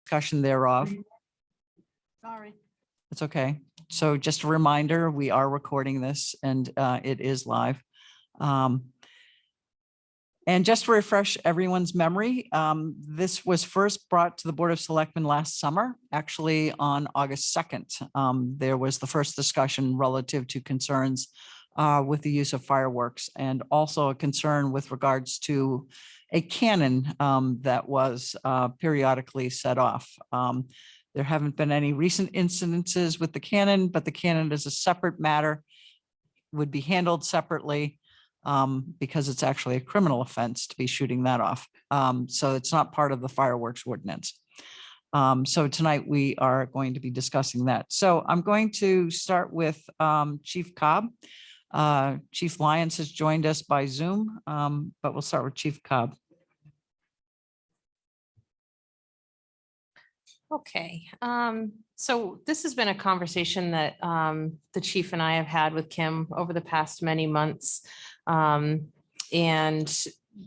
discussion thereof. Sorry. It's okay. So just a reminder, we are recording this and it is live. And just to refresh everyone's memory, this was first brought to the Board of Selectmen last summer, actually on August 2nd. There was the first discussion relative to concerns with the use of fireworks, and also a concern with regards to a cannon that was periodically set off. There haven't been any recent incidences with the cannon, but the cannon is a separate matter, would be handled separately because it's actually a criminal offense to be shooting that off. So it's not part of the fireworks ordinance. So tonight we are going to be discussing that. So I'm going to start with Chief Cobb. Chief Lyons has joined us by Zoom, but we'll start with Chief Cobb. Okay, so this has been a conversation that the chief and I have had with Kim over the past many months. And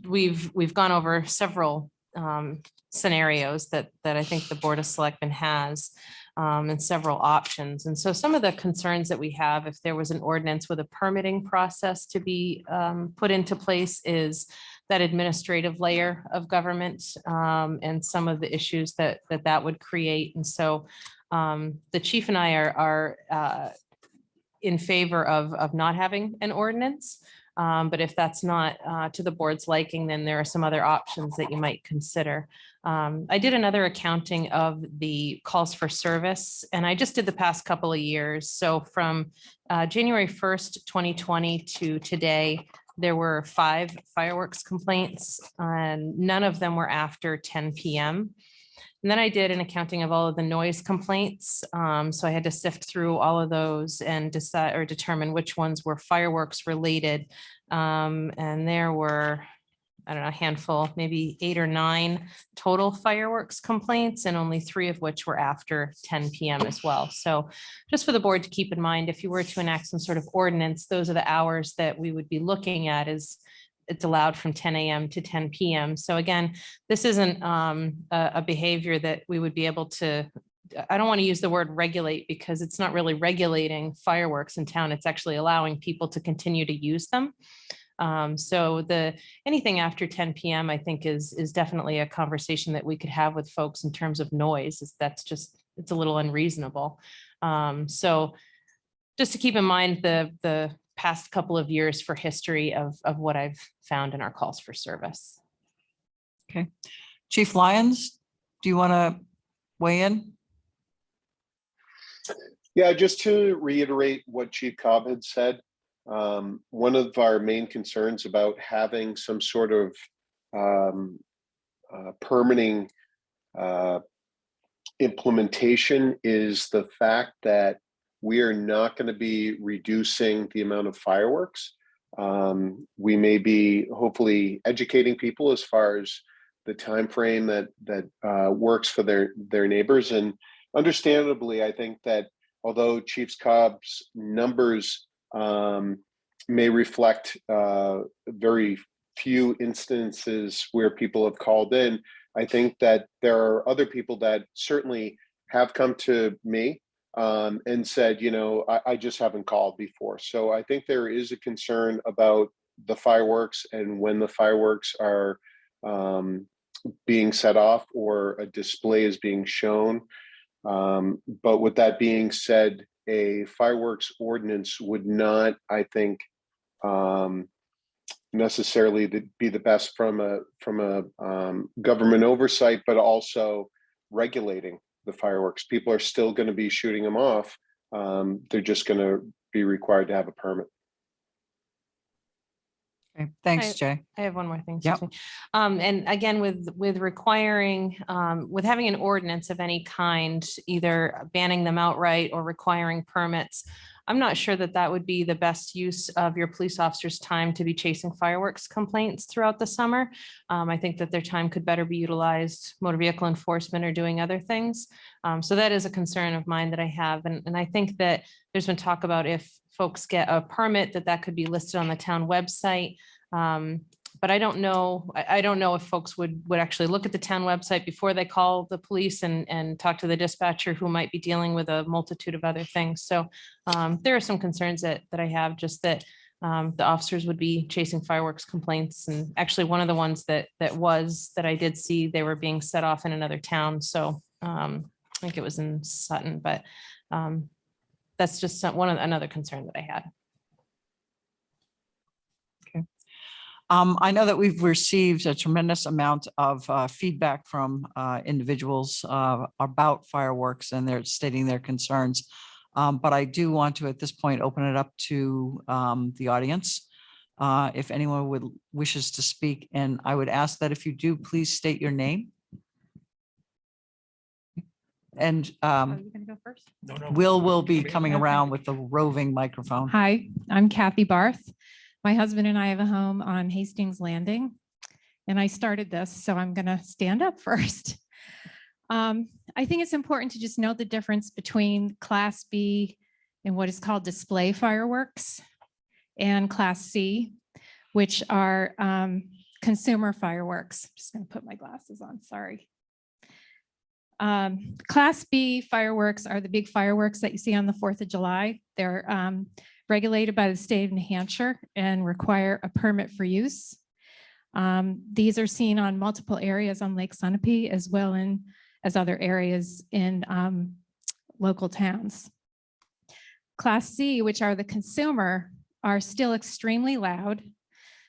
we've gone over several scenarios that I think the Board of Selectmen has and several options. And so some of the concerns that we have, if there was an ordinance with a permitting process to be put into place, is that administrative layer of government and some of the issues that would create. And so the chief and I are in favor of not having an ordinance. But if that's not to the board's liking, then there are some other options that you might consider. I did another accounting of the calls for service, and I just did the past couple of years. So from January 1st, 2020 to today, there were 5 fireworks complaints, and none of them were after 10 p.m. And then I did an accounting of all of the noise complaints. So I had to sift through all of those and decide or determine which ones were fireworks related. And there were, I don't know, a handful, maybe 8 or 9 total fireworks complaints, and only 3 of which were after 10 p.m. as well. So just for the board to keep in mind, if you were to enact some sort of ordinance, those are the hours that we would be looking at. Is it's allowed from 10 a.m. to 10 p.m. So again, this isn't a behavior that we would be able to, I don't want to use the word regulate, because it's not really regulating fireworks in town. It's actually allowing people to continue to use them. So anything after 10 p.m. I think is definitely a conversation that we could have with folks in terms of noise. It's a little unreasonable. So just to keep in mind the past couple of years for history of what I've found in our calls for service. Okay. Chief Lyons, do you want to weigh in? Yeah, just to reiterate what Chief Cobb had said, one of our main concerns about having some sort of permitting implementation is the fact that we are not going to be reducing the amount of fireworks. We may be hopefully educating people as far as the time frame that works for their neighbors. And understandably, I think that although Chief Cobb's numbers may reflect very few instances where people have called in, I think that there are other people that certainly have come to me and said, I just haven't called before. So I think there is a concern about the fireworks and when the fireworks are being set off or a display is being shown. But with that being said, a fireworks ordinance would not, I think, necessarily be the best from a government oversight, but also regulating the fireworks. People are still going to be shooting them off. They're just going to be required to have a permit. Okay. Thanks, Jay. I have one more thing. Yep. And again, with requiring, with having an ordinance of any kind, either banning them outright or requiring permits, I'm not sure that would be the best use of your police officers' time to be chasing fireworks complaints throughout the summer. I think that their time could better be utilized, motor vehicle enforcement or doing other things. So that is a concern of mine that I have. And I think that there's been talk about if folks get a permit, that could be listed on the town website. But But I don't know, I don't know if folks would actually look at the town website before they call the police and talk to the dispatcher who might be dealing with a multitude of other things. So there are some concerns that I have, just that the officers would be chasing fireworks complaints. And actually one of the ones that I did see, they were being set off in another town. So I think it was in Sutton, but that's just another concern that I had. I know that we've received a tremendous amount of feedback from individuals about fireworks, and they're stating their concerns. But I do want to, at this point, open it up to the audience. If anyone wishes to speak, and I would ask that if you do, please state your name. And Are you gonna go first? Will be coming around with the roving microphone. Hi, I'm Kathy Barth. My husband and I have a home on Hastings Landing, and I started this, so I'm gonna stand up first. I think it's important to just note the difference between Class B and what is called display fireworks and Class C, which are consumer fireworks. Just gonna put my glasses on, sorry. Class B fireworks are the big fireworks that you see on the 4th of July. They're regulated by the state of New Hampshire and require a permit for use. These are seen on multiple areas on Lake Sunapee, as well as other areas in local towns. Class C, which are the consumer, are still extremely loud.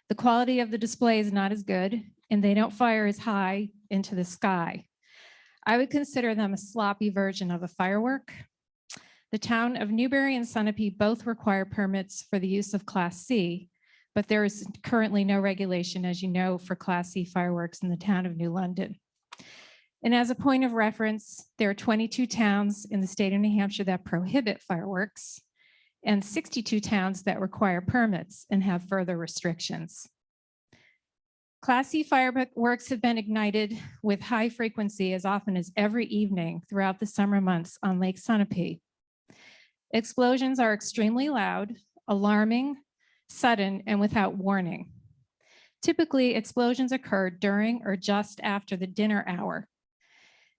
The quality of the display is not as good, and they don't fire as high into the sky. I would consider them a sloppy version of a firework. The town of Newbury and Sunapee both require permits for the use of Class C, but there is currently no regulation, as you know, for Class C fireworks in the town of New London. And as a point of reference, there are 22 towns in the state of New Hampshire that prohibit fireworks, and 62 towns that require permits and have further restrictions. Class C fireworks have been ignited with high frequency as often as every evening throughout the summer months on Lake Sunapee. Explosions are extremely loud, alarming, sudden, and without warning. Typically, explosions occur during or just after the dinner hour.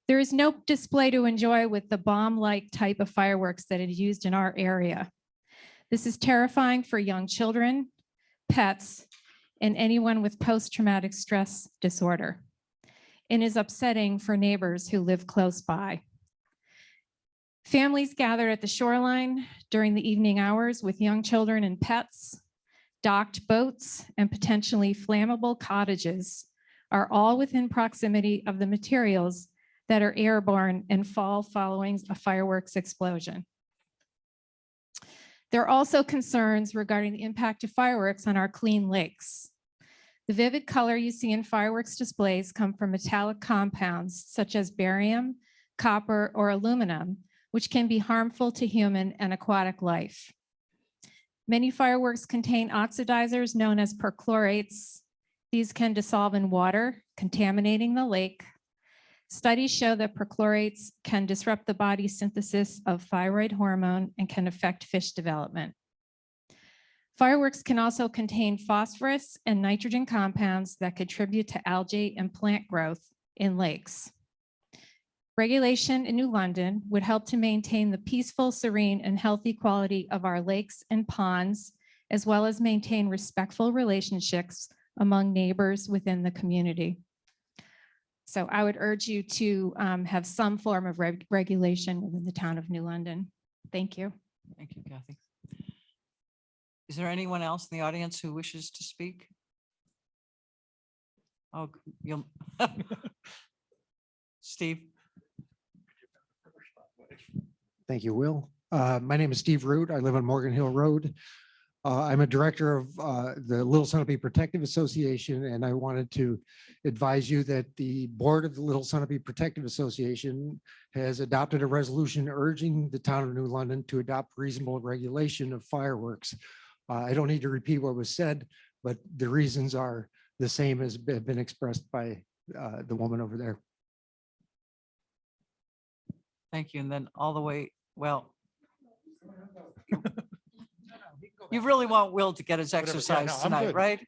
There is no display to enjoy with the bomb-like type of fireworks that is used in our area. This is terrifying for young children, pets, and anyone with post-traumatic stress disorder, and is upsetting for neighbors who live close by. Families gathered at the shoreline during the evening hours with young children and pets, docked boats, and potentially flammable cottages are all within proximity of the materials that are airborne and fall following a fireworks explosion. There are also concerns regarding the impact of fireworks on our clean lakes. The vivid color you see in fireworks displays come from metallic compounds such as barium, copper, or aluminum, which can be harmful to human and aquatic life. Many fireworks contain oxidizers known as perchlorates. These can dissolve in water, contaminating the lake. Studies show that perchlorates can disrupt the body's synthesis of thyroid hormone and can affect fish development. Fireworks can also contain phosphorus and nitrogen compounds that contribute to algae and plant growth in lakes. Regulation in New London would help to maintain the peaceful, serene, and healthy quality of our lakes and ponds, as well as maintain respectful relationships among neighbors within the community. So I would urge you to have some form of regulation within the town of New London. Thank you. Thank you, Kathy. Is there anyone else in the audience who wishes to speak? Oh, you'll Steve. Thank you, Will. My name is Steve Root. I live on Morgan Hill Road. I'm a director of the Little Sunapee Protective Association, and I wanted to advise you that the board of the Little Sunapee Protective Association has adopted a resolution urging the town of New London to adopt reasonable regulation of fireworks. I don't need to repeat what was said, but the reasons are the same as have been expressed by the woman over there. Thank you. And then all the way, well, you really want Will to get his exercise I'm tonight, good. right?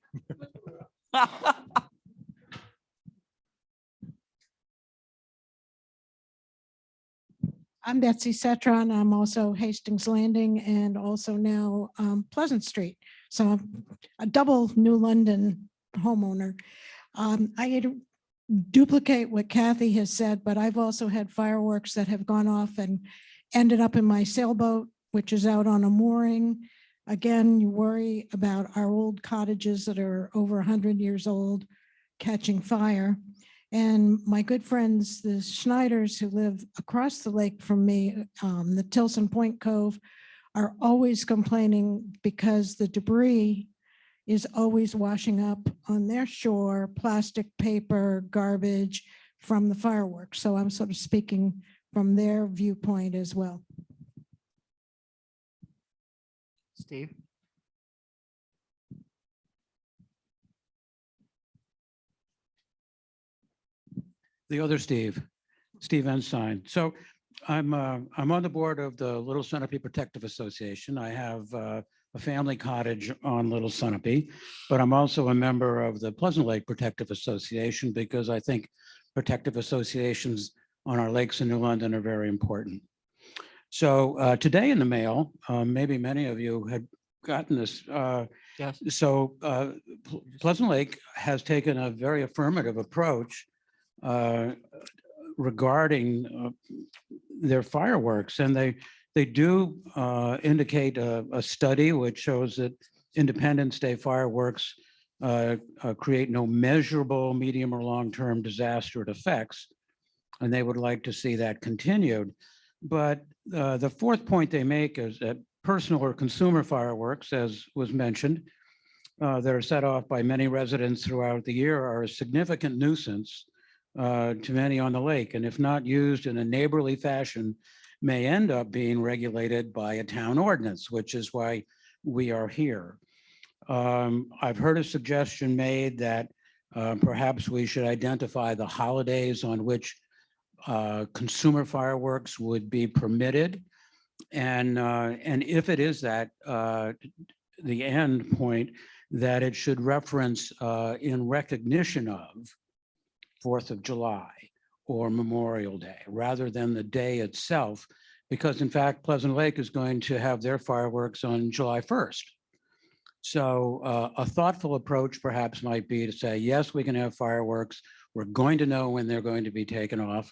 I'm Betsy Cetron. I'm also Hastings Landing and also now Pleasant Street. So I'm a double New London homeowner. I duplicate what Kathy has said, but I've also had fireworks that have gone off and ended up in my sailboat, which is out on a mooring. Again, you worry about our old cottages that are over 100 years old catching fire. And my good friends, the Schneiders, who live across the lake from me, the Tilson Point Cove, are always complaining because the debris is always washing up on their shore, plastic, paper, garbage from the fireworks. So I'm sort of speaking from their viewpoint as well. Steve? The other Steve Ensign. So I'm on the board of the Little Sunapee Protective Association. I have a family cottage on Little Sunapee, but I'm also a member of the Pleasant Lake Protective Association because I think protective associations on our lakes in New London are very important. So today in the mail, maybe many of you had gotten this. Yes. So Pleasant Lake has taken a very affirmative approach regarding their fireworks, and they do indicate a study which shows that Independence Day fireworks create no measurable medium or long-term disaster effects, and they would like to see that continued. But the fourth point they make is that personal or consumer fireworks, as was mentioned, that are set off by many residents throughout the year are a significant nuisance to many on the lake, and if not used in a neighborly fashion, may end up being regulated by a town ordinance, which is why we are here. I've heard a suggestion made that perhaps we should identify the holidays on which consumer fireworks would be permitted, and if it is that the end point, that it should reference in recognition of 4th of July or Memorial Day, rather than the day itself, because in fact, Pleasant Lake is going to have their fireworks on July 1st. So a thoughtful approach perhaps might be to say, yes, we can have fireworks. We're going to know when they're going to be taken off.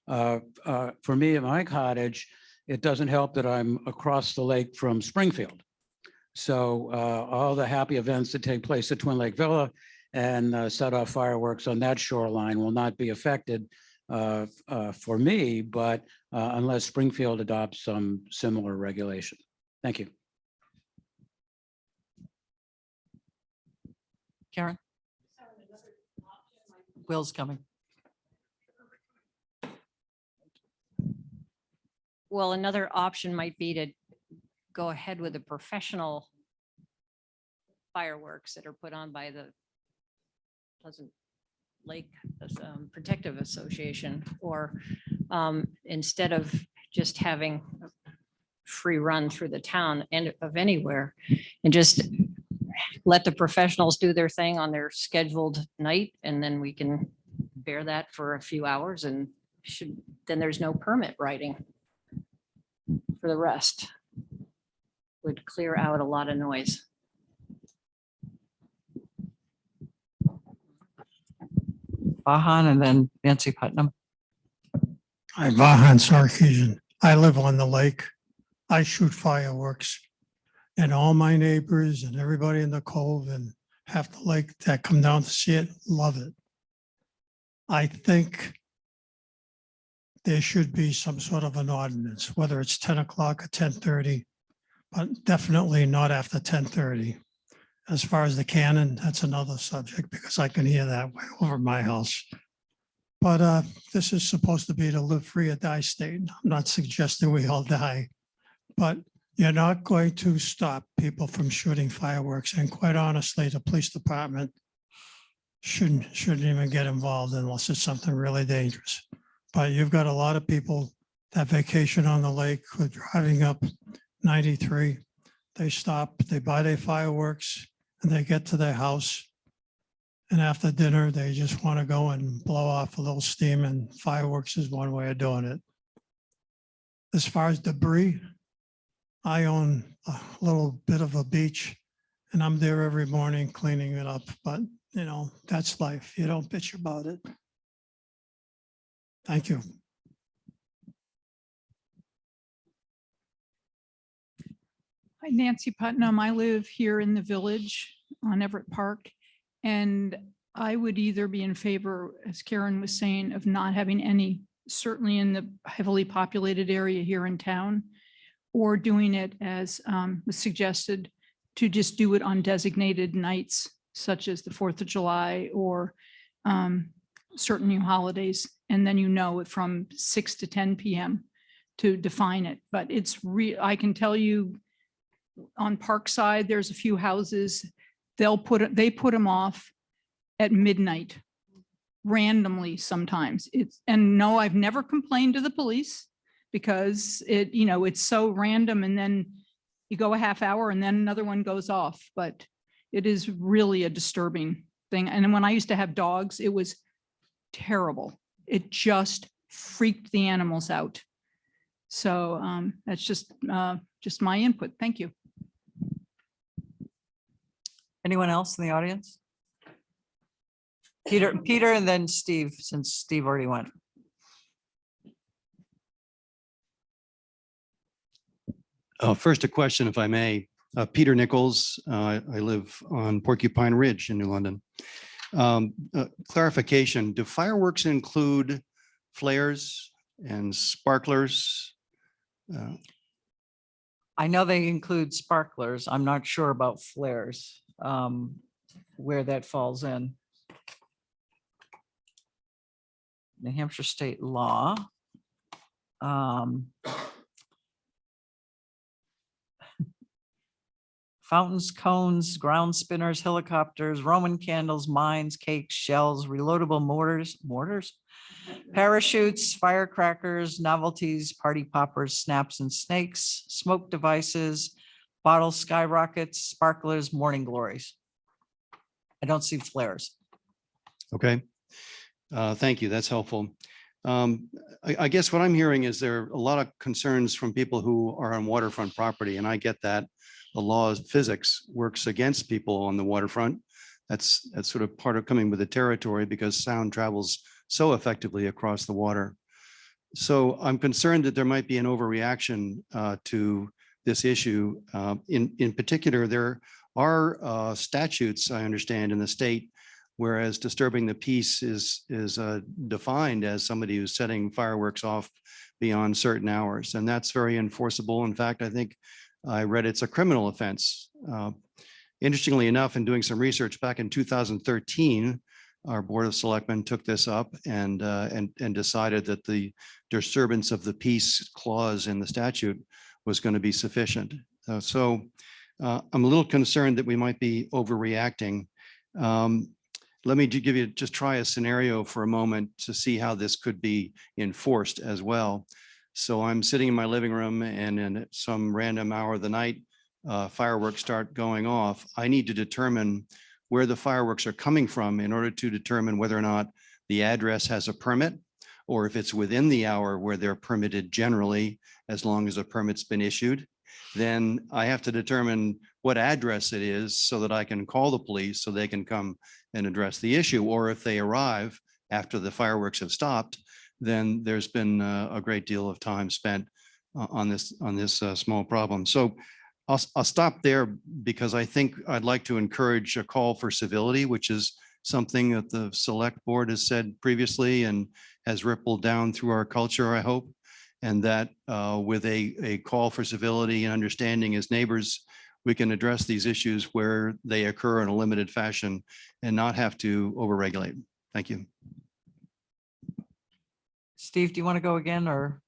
For me at my cottage, it doesn't help that I'm across the lake from Springfield. So all the happy events that take place at Twin Lake Villa and set off fireworks on that shoreline will not be affected for me, but unless Springfield adopts some similar regulation. Thank you. Karen? Will's coming. Well, another option might be to go ahead with the professional fireworks that are put on by the Pleasant Lake Protective Association, or instead of just having a free run through the town and of anywhere, and just let the professionals do their thing on their scheduled night, and then we can bear that for a few hours, and then there's no permit writing for the rest. Would clear out a lot of noise. Vahan and then Nancy Putnam. I'm Vahan Sarkeesian. I live on the lake. I shoot fireworks. And all my neighbors and everybody in the cove and half the lake that come down to see it, love it. I think there should be some sort of an ordinance, whether it's 10 o'clock or 10:30, but definitely not after 10:30. As far as the cannon, that's another subject because I can hear that way over my house. But this is supposed to be the live free or die state. I'm not suggesting we all die, but you're not going to stop people from shooting fireworks. And quite honestly, the police department shouldn't even get involved unless it's something really dangerous. But you've got a lot of people that vacation on the lake who are driving up 93. They stop, they buy their fireworks, and they get to their house. And after dinner, they just want to go and blow off a little steam, and fireworks is one way of doing it. As far as debris, I own a little bit of a beach and I'm there every morning cleaning it up, but you know, that's life. You don't bitch about it. Thank you. Hi, Nancy Putnam. I live here in the village on Everett Park. And I would either be in favor, as Karen was saying, of not having any, certainly in the heavily populated area here in town, or doing it as was suggested, to just do it on designated nights, such as the 4th of July or certain new holidays. And then, you know, from 6 to 10 p.m. to define it. But it's I can tell you on Parkside, there's a few houses, they put them off at midnight randomly sometimes. And no, I've never complained to the police because it's so random, and then you go a half hour and then another one goes off, but it is really a disturbing thing. And when I used to have dogs, it was terrible. It just freaked the animals out. So that's just my input. Thank you. Anyone else in the audience? Peter, and then Steve, since Steve already went. First, a question, if I may. Peter Nichols, I live on Porcupine Ridge in New London. Clarification, do fireworks include flares and sparklers? I know they include sparklers. I'm not sure about flares, where that falls in. New Hampshire state law. Fountains, cones, ground spinners, helicopters, Roman candles, mines, cakes, shells, reloadable mortars, parachutes, firecrackers, novelties, party poppers, snaps and snakes, smoke devices, bottle skyrockets, sparklers, morning glories. I don't see flares. Okay. Thank you. That's helpful. I guess what I'm hearing is there are a lot of concerns from people who are on waterfront property, and I get that. The law of physics works against people on the waterfront. That's sort of part of coming with the territory, because sound travels so effectively across the water. So I'm concerned that there might be an overreaction to this issue. In particular, there are statutes, I understand, in the state, whereas disturbing the peace is defined as somebody who's setting fireworks off beyond certain hours, and that's very enforceable. In fact, I think I read it's a criminal offense. Interestingly enough, in doing some research back in 2013, our Board of Selectmen took this up and decided that the disturbance of the peace clause in the statute was going to be sufficient. So I'm a little concerned that we might be overreacting. Let me just try a scenario for a moment to see how this could be enforced as well. So I'm sitting in my living room, and in some random hour of the night, fireworks start going off. I need to determine where the fireworks are coming from in order to determine whether or not the address has a permit, or if it's within the hour where they're permitted generally, as long as a permit's been issued. Then I have to determine what address it is so that I can call the police so they can come and address the issue. Or if they arrive after the fireworks have stopped, then there's been a great deal of time spent on this small problem. So I'll stop there, because I think I'd like to encourage a call for civility, which is something that the select board has said previously and has rippled down through our culture, I hope. And that with a call for civility and understanding as neighbors, we can address these issues where they occur in a limited fashion and not have to overregulate. Thank you. Steve, do you want to go again, or?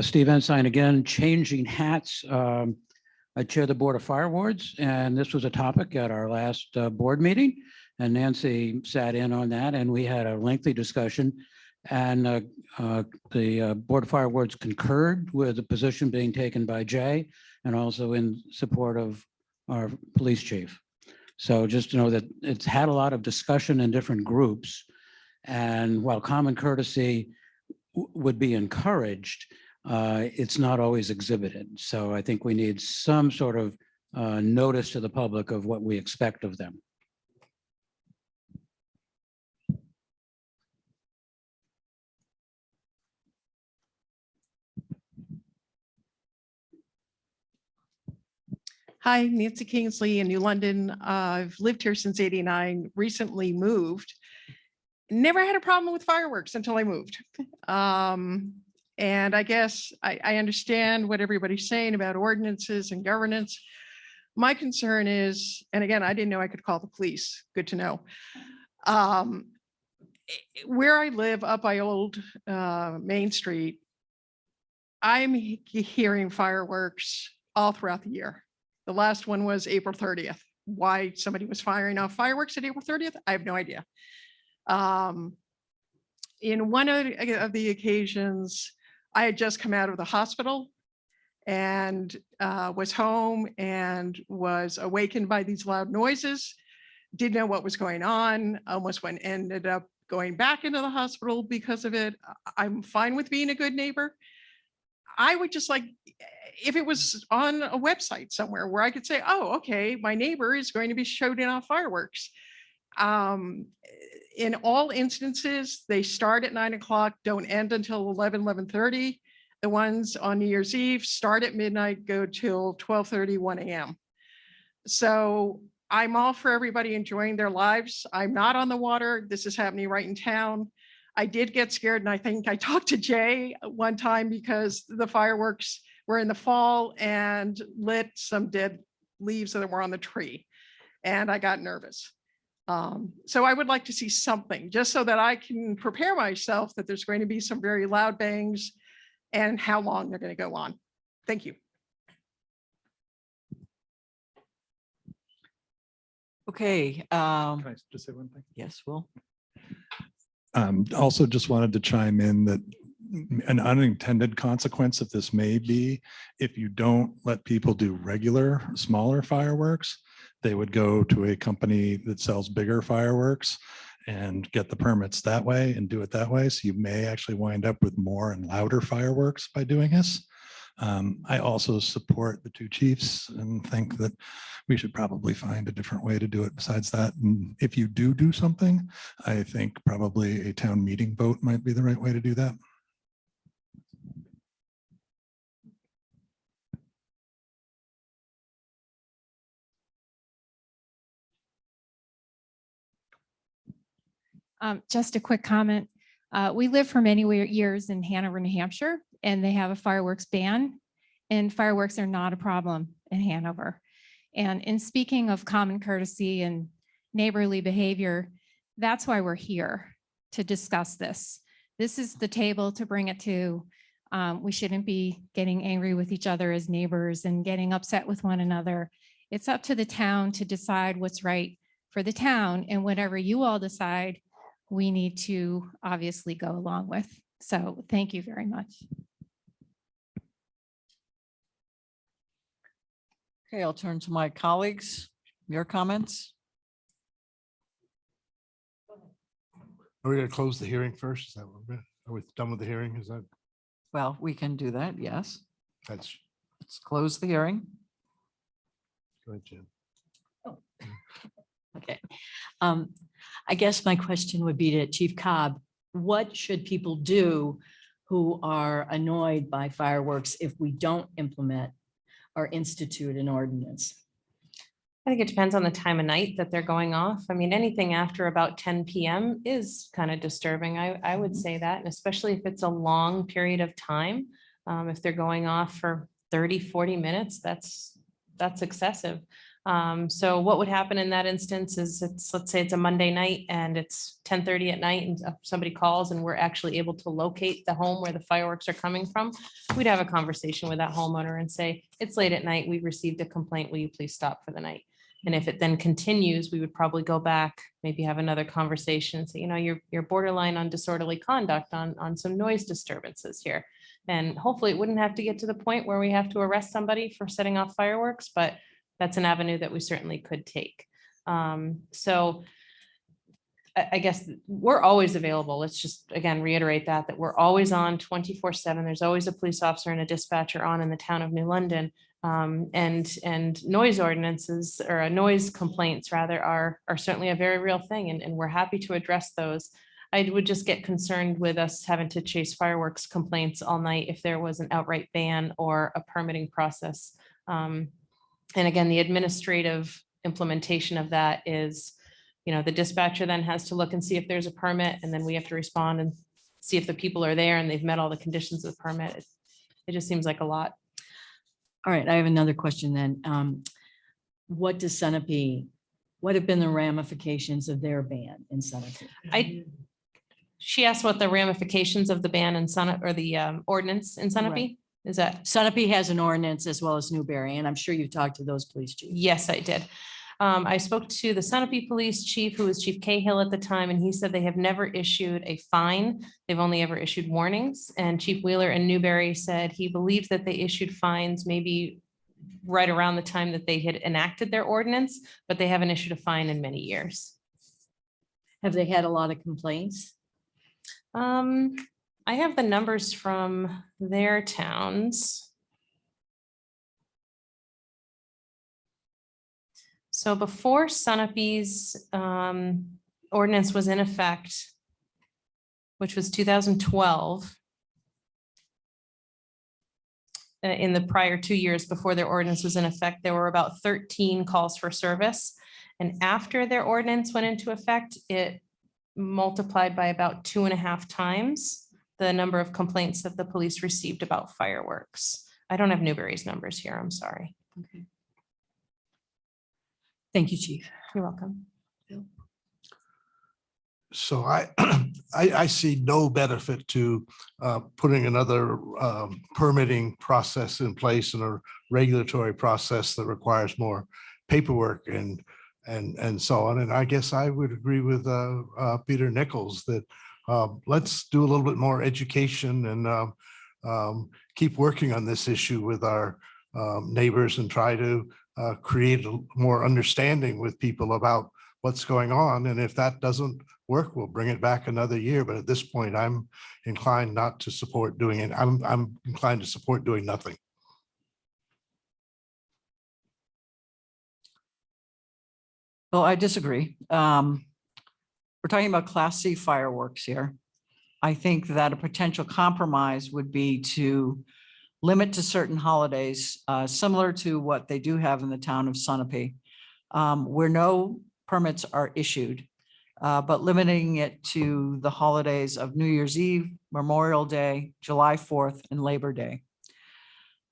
Steve Ensign again, changing hats. I chair the Board of Fire Wards, and this was a topic at our last board meeting. And Nancy sat in on that, and we had a lengthy discussion. And the Board of Fire Wards concurred with the position being taken by Jay and also in support of our police chief. So just to know that it's had a lot of discussion in different groups. And while common courtesy would be encouraged, it's not always exhibited. So I think we need some sort of notice to the public of what we expect of them. Hi, Nancy Kingsley in New London. I've lived here since '89, recently moved. Never had a problem with fireworks until I moved. And I guess I understand what everybody's saying about ordinances and governance. My concern is, and again, I didn't know I could call the police. Good to know. Where I live up by Old Main Street, I'm hearing fireworks all throughout the year. The last one was April 30th. Why somebody was firing off fireworks at April 30th, I have no idea. In one of the occasions, I had just come out of the hospital and was home and was awakened by these loud noises. Didn't know what was going on, almost ended up going back into the hospital because of it. I'm fine with being a good neighbor. I would just like, if it was on a website somewhere where I could say, oh, okay, my neighbor is going to be shooting off fireworks. In all instances, they start at 9 o'clock, don't end until 11:30. The ones on New Year's Eve start at midnight, go till 12:30, 1 a.m. So I'm all for everybody enjoying their lives. I'm not on the water. This is happening right in town. I did get scared, and I think I talked to Jay one time because the fireworks were in the fall and lit some dead leaves that were on the tree, and I got nervous. So I would like to see something just so that I can prepare myself that there's going to be some very loud bangs and how long they're going to go on. Thank you. Okay. Can I just say one thing? Yes, Will. Also just wanted to chime in that an unintended consequence of this may be if you don't let people do regular, smaller fireworks, they would go to a company that sells bigger fireworks and get the permits that way and do it that way. So you may actually wind up with more and louder fireworks by doing this. I also support the two chiefs and think that we should probably find a different way to do it besides that. And if you do something, I think probably a town meeting vote might be the right way to do that. Just a quick comment. We lived for many years in Hanover, New Hampshire, and they have a fireworks ban, and fireworks are not a problem in Hanover. And in speaking of common courtesy and neighborly behavior, that's why we're here to discuss this. This is the table to bring it to. We shouldn't be getting angry with each other as neighbors and getting upset with one another. It's up to the town to decide what's right for the town, and whatever you all decide, we need to obviously go along with. So thank you very much. Okay, I'll turn to my colleagues. Your comments? Are we going to close the hearing first? Is that what are we done with the hearing? Is that Well, we can do that, yes. that's Let's close the hearing. go ahead, Jen. Okay. I guess my question would be to Chief Cobb, what should people do who are annoyed by fireworks if we don't implement or institute an ordinance? I think it depends on the time of night that they're going off. I mean, anything after about 10 p.m. is kind of disturbing. I would say that, and especially if it's a long period of time. If they're going off for 30, 40 minutes, that's excessive. So what would happen in that instance is let's say it's a Monday night and it's 10:30 at night and somebody calls and we're actually able to locate the home where the fireworks are coming from. We'd have a conversation with that homeowner and say, it's late at night. We received a complaint. Will you please stop for the night? And if it then continues, we would probably go back, maybe have another conversation, say, you know, you're borderline on disorderly conduct on some noise disturbances here. And hopefully it wouldn't have to get to the point where we have to arrest somebody for setting off fireworks, but that's an avenue that we certainly could take. So I guess we're always available. Let's just, again, reiterate that we're always on 24/7. There's always a police officer and a dispatcher on in the town of New London. And noise ordinances or noise complaints rather are certainly a very real thing. And we're happy to address those. I would just get concerned with us having to chase fireworks complaints all night if there was an outright ban or a permitting process. And again, the administrative implementation of that is, you know, the dispatcher then has to look and see if there's a permit, and then we have to respond and see if the people are there and they've met all the conditions of the permit. It just seems like a lot. All right, I have another question then. What does Sunapee, what have been the ramifications of their ban in Sunapee? She asked what the ramifications of the ban in or the ordinance in Sunapee. Right. Is that? Sunapee has an ordinance as well as Newbury, and I'm sure you've talked to those police chiefs. Yes, I did. I spoke to the Sunapee Police Chief, who was Chief Cahill at the time, and he said they have never issued a fine. They've only ever issued warnings. And Chief Wheeler in Newbury said he believed that they issued fines maybe right around the time that they had enacted their ordinance, but they haven't issued a fine in many years. Have they had a lot of complaints? I have the numbers from their towns. So before Sunapee's ordinance was in effect, which was 2012, in the prior 2 years before their ordinance was in effect, there were about 13 calls for service. And after their ordinance went into effect, it multiplied by about 2.5 times the number of complaints that the police received about fireworks. I don't have Newbury's numbers here, I'm sorry. Okay. Thank you, Chief. You're welcome. So I see no benefit to putting another permitting process in place and a regulatory process that requires more paperwork and so on. And I guess I would agree with Peter Nichols that let's do a little bit more education and keep working on this issue with our neighbors and try to create a more understanding with people about what's going on. And if that doesn't work, we'll bring it back another year. But at this point, I'm inclined not to support doing it. I'm inclined to support doing nothing. Well, I disagree. We're talking about Class C fireworks here. I think that a potential compromise would be to limit to certain holidays, similar to what they do have in the town of Sunapee, where no permits are issued, but limiting it to the holidays of New Year's Eve, Memorial Day, July 4th, and Labor Day.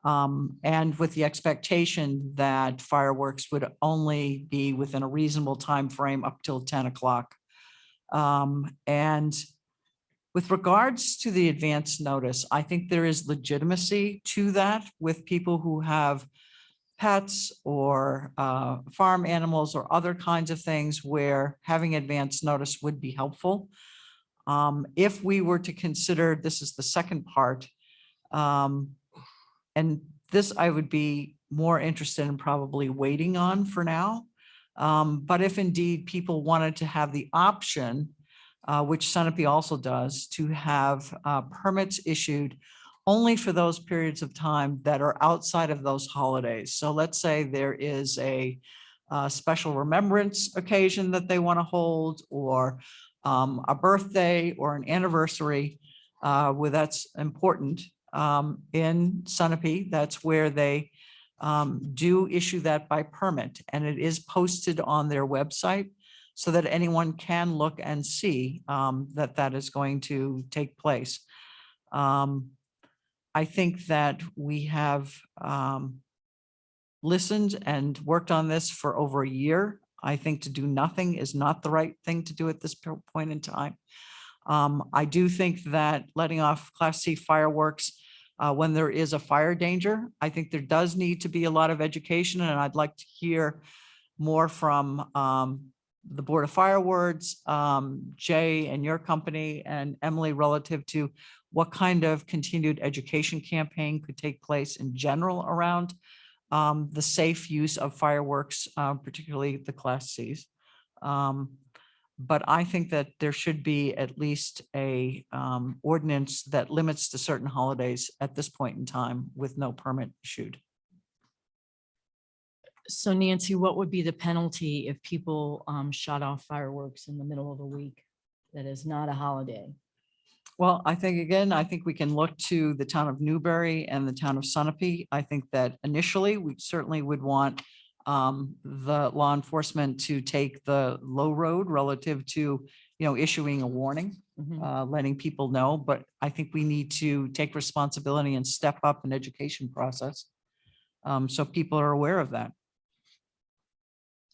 And with the expectation that fireworks would only be within a reasonable time frame up till 10 o'clock. And with regards to the advance notice, I think there is legitimacy to that with people who have pets or farm animals or other kinds of things where having advance notice would be helpful. If we were to consider, this is the second part, and this I would be more interested in probably waiting on for now. But if indeed people wanted to have the option, which Sunapee also does, to have permits issued only for those periods of time that are outside of those holidays. So let's say there is a special remembrance occasion that they want to hold, or a birthday or an anniversary where that's important. In Sunapee, that's where they do issue that by permit, and it is posted on their website so that anyone can look and see that that is going to take place. I think that we have listened and worked on this for over a year. I think to do nothing is not the right thing to do at this point in time. I do think that letting off Class C fireworks when there is a fire danger, I think there does need to be a lot of education, and I'd like to hear more from the Board of Fireworks, Jay and your company and Emily relative to what kind of continued education campaign could take place in general around the safe use of fireworks, particularly the Class Cs. But I think that there should be at least a ordinance that limits to certain holidays at this point in time with no permit issued. So Nancy, what would be the penalty if people shut off fireworks in the middle of a week that is not a holiday? Well, I think, again, I think we can look to the town of Newbury and the town of Sunapee. I think that initially we certainly would want the law enforcement to take the low road relative to, issuing a warning, letting people know. But I think we need to take responsibility and step up an education process. So people are aware of that,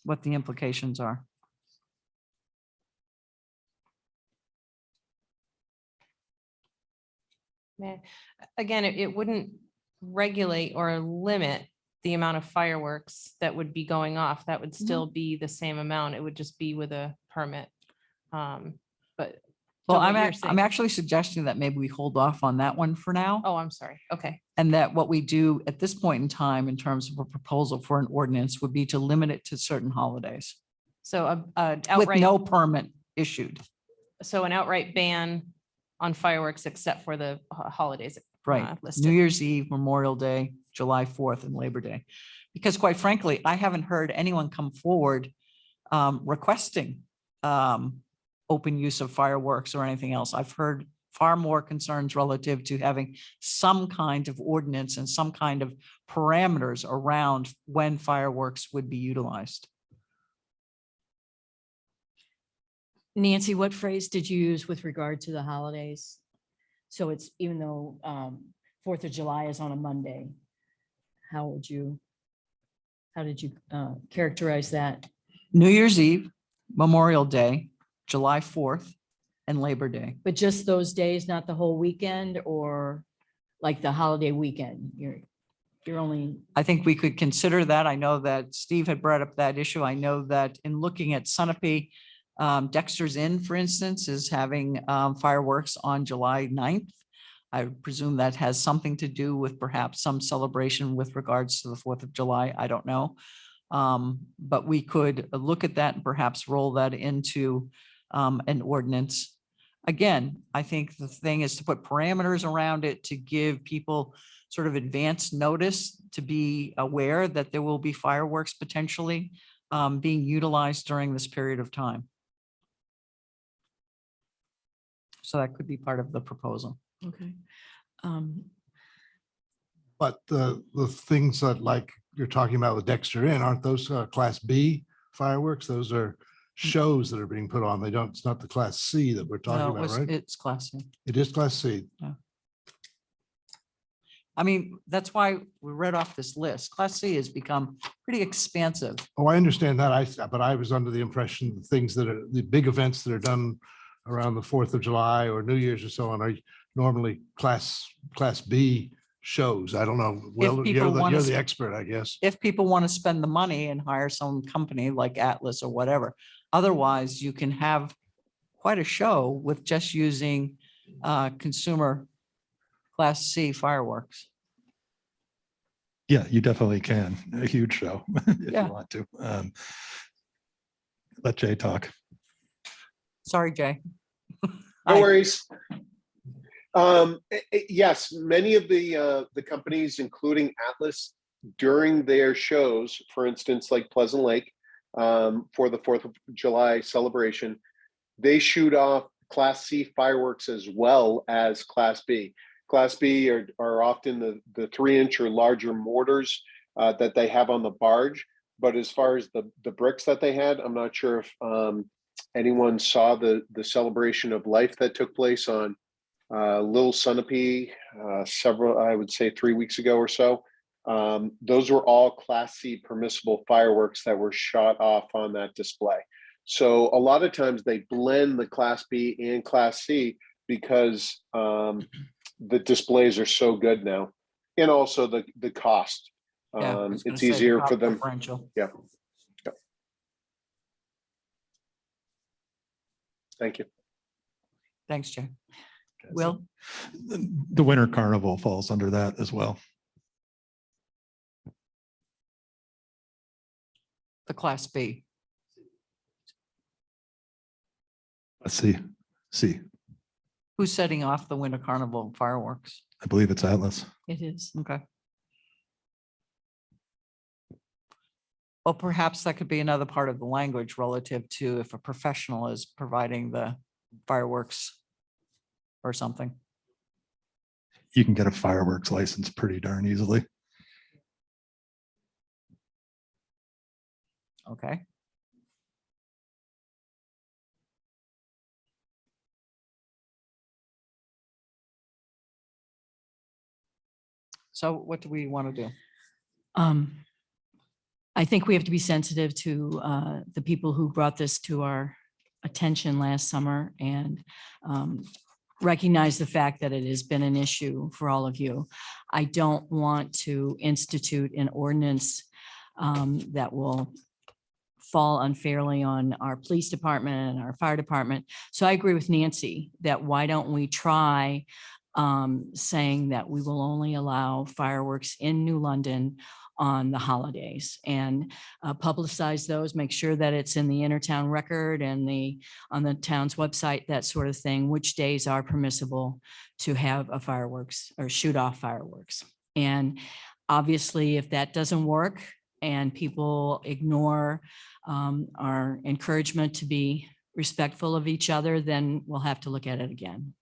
what the implications are. Again, it wouldn't regulate or limit the amount of fireworks that would be going off. That would still be the same amount. It would just be with a permit. But Well, what I'm you're saying- actually suggesting that maybe we hold off on that one for now. Oh, I'm sorry. Okay. And that what we do at this point in time in terms of a proposal for an ordinance would be to limit it to certain holidays So a with outright, no permit issued. so an outright ban on fireworks except for the holidays. Right. Listed. New Year's Eve, Memorial Day, July 4th and Labor Day. Because quite frankly, I haven't heard anyone come forward requesting open use of fireworks or anything else. I've heard far more concerns relative to having some kind of ordinance and some kind of parameters around when fireworks would be utilized. Nancy, what phrase did you use with regard to the holidays? So it's, even though 4th of July is on a Monday, how did you characterize that? New Year's Eve, Memorial Day, July 4th, and Labor Day. But just those days, not the whole weekend, or like the holiday weekend? You're only, I think we could consider that. I know that Steve had brought up that issue. I know that in looking at Sunapee, Dexter's Inn, for instance, is having fireworks on July 9th. I presume that has something to do with perhaps some celebration with regards to the 4th of July. I don't know. But we could look at that and perhaps roll that into an ordinance. Again, I think the thing is to put parameters around it, to give people sort of advance notice, to be aware that there will be fireworks potentially being utilized during this period of time. So that could be part of the proposal. okay. But the things that like you're talking about with Dexter Inn, aren't those Class B fireworks? Those are shows that are being put on. It's not the Class C that we're talking No, about, right? it's Class C. It is Class C. I mean, that's why we read off this list. Class C has become pretty expansive. Oh, I understand that. But I was under the impression the things that are the big events that are done around the 4th of July or New Year's or so on are normally Class B shows. I don't know. Well, people wanna you're the sp- expert, I guess. If people want to spend the money and hire some company like Atlas or whatever, otherwise you can have quite a show with just using consumer Class C fireworks. Yeah, you definitely can. A huge show if Yeah. you want to. Let Jay talk. Sorry, Jay. No worries. Yes, many of the companies, including Atlas, during their shows, for instance, like Pleasant Lake, for the 4th of July celebration, they shoot off Class C fireworks as well as Class B. Class B are often the 3-inch or larger mortars that they have on the barge. But as far as the bricks that they had, I'm not sure if anyone saw the celebration of life that took place on Little Sunapee I would say 3 weeks ago or so. Those were all Class C permissible fireworks that were shot off on that display. So a lot of times they blend the Class B and Class C because the displays are so good now, and also the cost. Yeah, I was gonna It's say the easier cost for them. differential. Yeah. Thank you. Thanks, Jay. Will, The Winter Carnival falls under that as well. the Class B. Let's see. Who's setting off the Winter Carnival fireworks? I believe it's Atlas. It is. Okay. Well, perhaps that could be another part of the language relative to if a professional is providing the fireworks or something. You can get a fireworks license pretty darn easily. Okay. So what do we want to do? I think we have to be sensitive to the people who brought this to our attention last summer and recognize the fact that it has been an issue for all of you. I don't want to institute an ordinance that will fall unfairly on our police department and our fire department. So I agree with Nancy that why don't we try saying that we will only allow fireworks in New London on the holidays and publicize those, make sure that it's in the Intertown Record and on the town's website, that sort of thing, which days are permissible to have a fireworks or shoot off fireworks. And obviously, if that doesn't work and people ignore our encouragement to be respectful of each other, then we'll have to look at it again.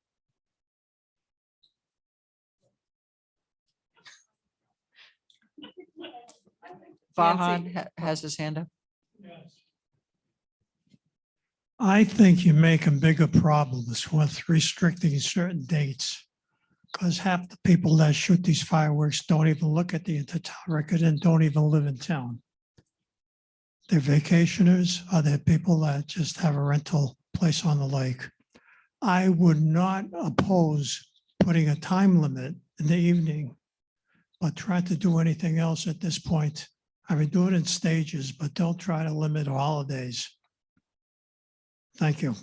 Vahan has his hand up. I think you make a bigger problem with restricting certain dates. Because half the people that shoot these fireworks don't even look at the Intertown Record and don't even live in town. They're vacationers, or they're people that just have a rental place on the lake. I would not oppose putting a time limit in the evening, but try to do anything else at this point. I mean, do it in stages, but don't try to limit holidays. Thank you.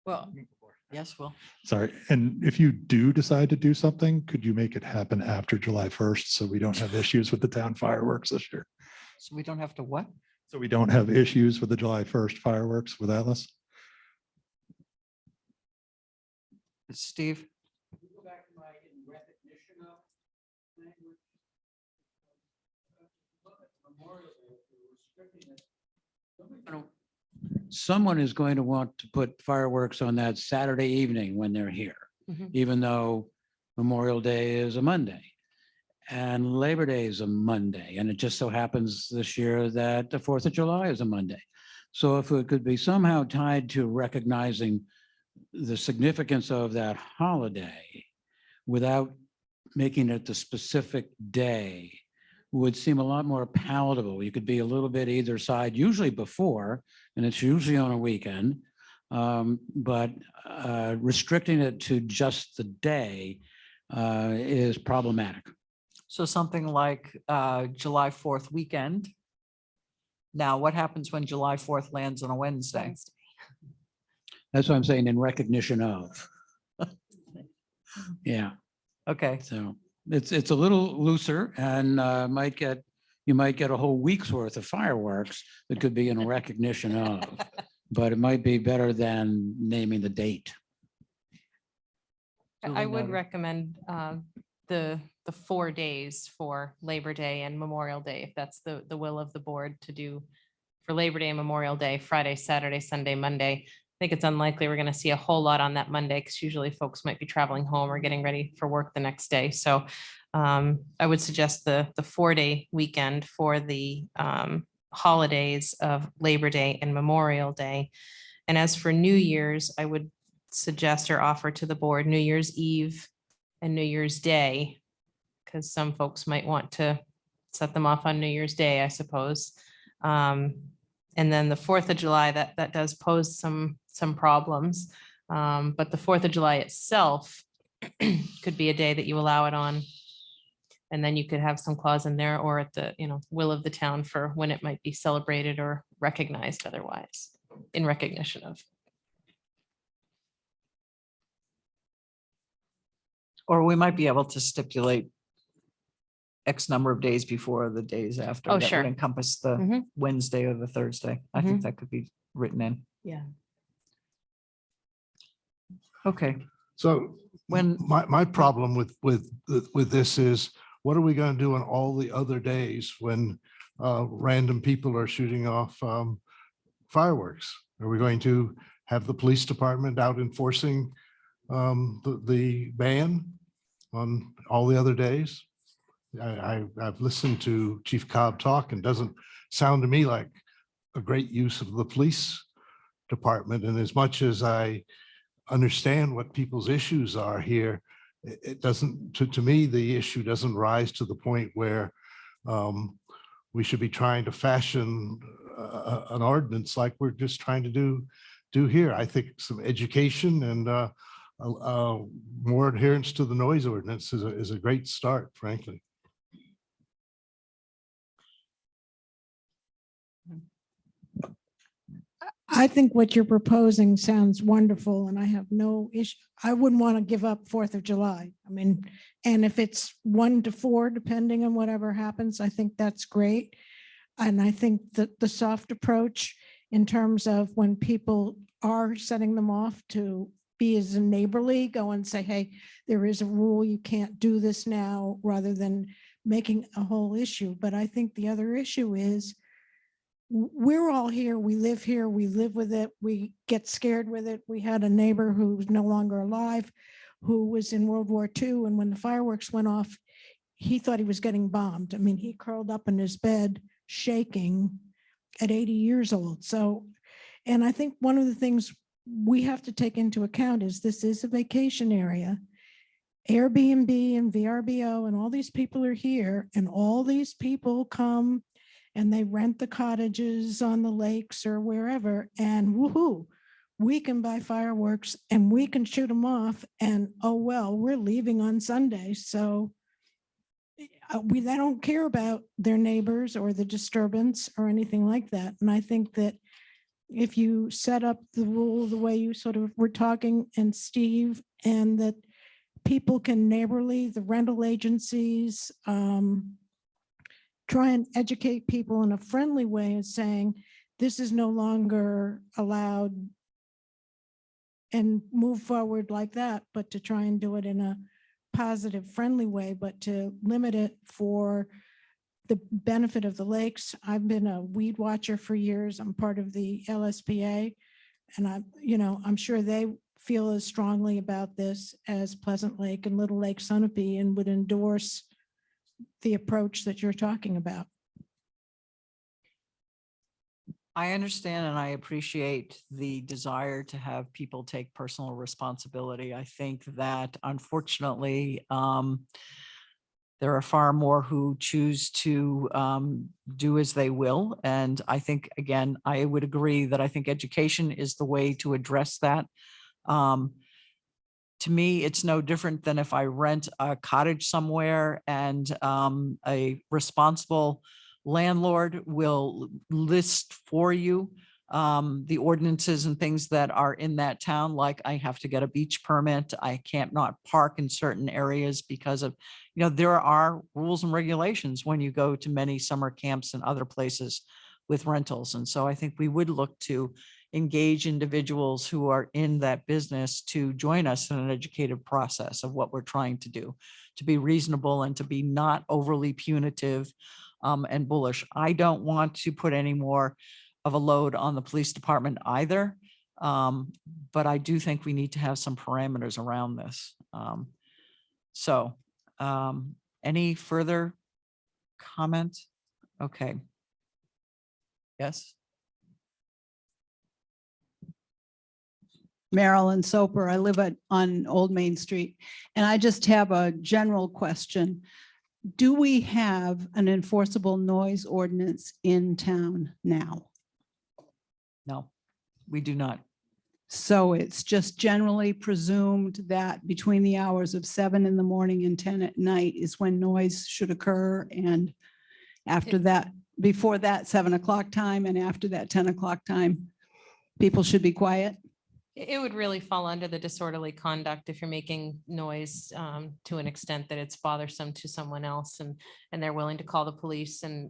Well, yes, Will. Sorry. And if you do decide to do something, could you make it happen after July 1st so we don't have issues with the town fireworks this year? So we don't have to what? So we don't have issues with the July 1st fireworks with Atlas? Steve? Someone is going to want to put fireworks on that Saturday evening when they're here, Mhm. even though Memorial Day is a Monday and Labor Day is a Monday. And it just so happens this year that the 4th of July is a Monday. So if it could be somehow tied to recognizing the significance of that holiday without making it the specific day would seem a lot more palatable. You could be a little bit either side, usually before, and it's usually on a weekend, but restricting it to just the day is problematic. So something like July 4th weekend. Now, what happens when July 4th lands on a Wednesday? That's what I'm saying, in recognition of. Yeah, Okay, so it's a little looser and you might get a whole week's worth of fireworks that could be in recognition of, but it might be better than naming the date. I Duly would noted. recommend the 4 days for Labor Day and Memorial Day, if that's the will of the board to do for Labor Day and Memorial Day, Friday, Saturday, Sunday, Monday. I think it's unlikely we're going to see a whole lot on that Monday because usually folks might be traveling home or getting ready for work the next day. So I would suggest the 4-day weekend for the holidays of Labor Day and Memorial Day. And as for New Year's, I would suggest or offer to the board New Year's Eve and New Year's Day, because some folks might want to set them off on New Year's Day, I suppose. And then the 4th of July, that does pose some problems. But the 4th of July itself could be a day that you allow it on And then you could have some clause in there or at the, will of the town for when it might be celebrated or recognized otherwise in recognition of. Or we might be able to stipulate X number of days before the days after. Oh, That would sure. encompass the Mhm. Wednesday or the Thursday. I think that could be written in. Yeah. Okay, So When- my problem with this is, what are we going to do on all the other days when random people are shooting off fireworks? Are we going to have the police department out enforcing the ban on all the other days? I've listened to Chief Cobb talk and doesn't sound to me like a great use of the police department. And as much as I understand what people's issues are here, it doesn't, to me, the issue doesn't rise to the point where we should be trying to fashion an ordinance like we're just trying to do here. I think some education and more adherence to the noise ordinance is a great start, frankly. I think what you're proposing sounds wonderful and I have no issue. I wouldn't want to give up 4th of July. I mean, and if it's 1 to 4, depending on whatever happens, I think that's great. And I think that the soft approach in terms of when people are setting them off to be as neighborly, go and say, hey, there is a rule, you can't do this now, rather than making a whole issue. But I think the other issue is, we're all here, we live with it, we get scared with it. We had a neighbor who's no longer alive, who was in World War II, and when the fireworks went off, he thought he was getting bombed. I mean, he curled up in his bed shaking at 80 years old. So, and I think one of the things we have to take into account is this is a vacation area. Airbnb and VRBO and all these people are here, and all these people come and they rent the cottages on the lakes or wherever, and woohoo, we can buy fireworks and we can shoot them off, and oh, well, we're leaving on Sunday. So they don't care about their neighbors or the disturbance or anything like that. And I think that if you set up the rule the way you sort of were talking, and Steve, and that people can neighborly, the rental agencies, try and educate people in a friendly way of saying, this is no longer allowed, and move forward like that, but to try and do it in a positive, friendly way, but to limit it for the benefit of the lakes. I've been a weed watcher for years. I'm part of the LSPA, and I'm sure they feel as strongly about this as Pleasant Lake and Little Lake Sunapee, and would endorse the approach that you're talking about. I understand and I appreciate the desire to have people take personal responsibility. I think that unfortunately, there are far more who choose to do as they will. And I think, again, I would agree that I think education is the way to address that. To me, it's no different than if I rent a cottage somewhere and a responsible landlord will list for you the ordinances and things that are in that town. Like, I have to get a beach permit. I can't not park in certain areas because of, there are rules and regulations when you go to many summer camps and other places with rentals. And so I think we would look to engage individuals who are in that business to join us in an educated process of what we're trying to do, to be reasonable and to be not overly punitive and bullish. I don't want to put any more of a load on the police department either. But I do think we need to have some parameters around this. Any further comment? Okay. Yes. Marilyn Soper. I live on Old Main Street, and I just have a general question. Do we have an enforceable noise ordinance in town now? No, we do not. So it's just generally presumed that between the hours of 7 in the morning and 10 at night is when noise should occur. And after that, before that 7 o'clock time and after that 10 o'clock time, people should be quiet. It would really fall under the disorderly conduct if you're making noise to an extent that it's bothersome to someone else and they're willing to call the police and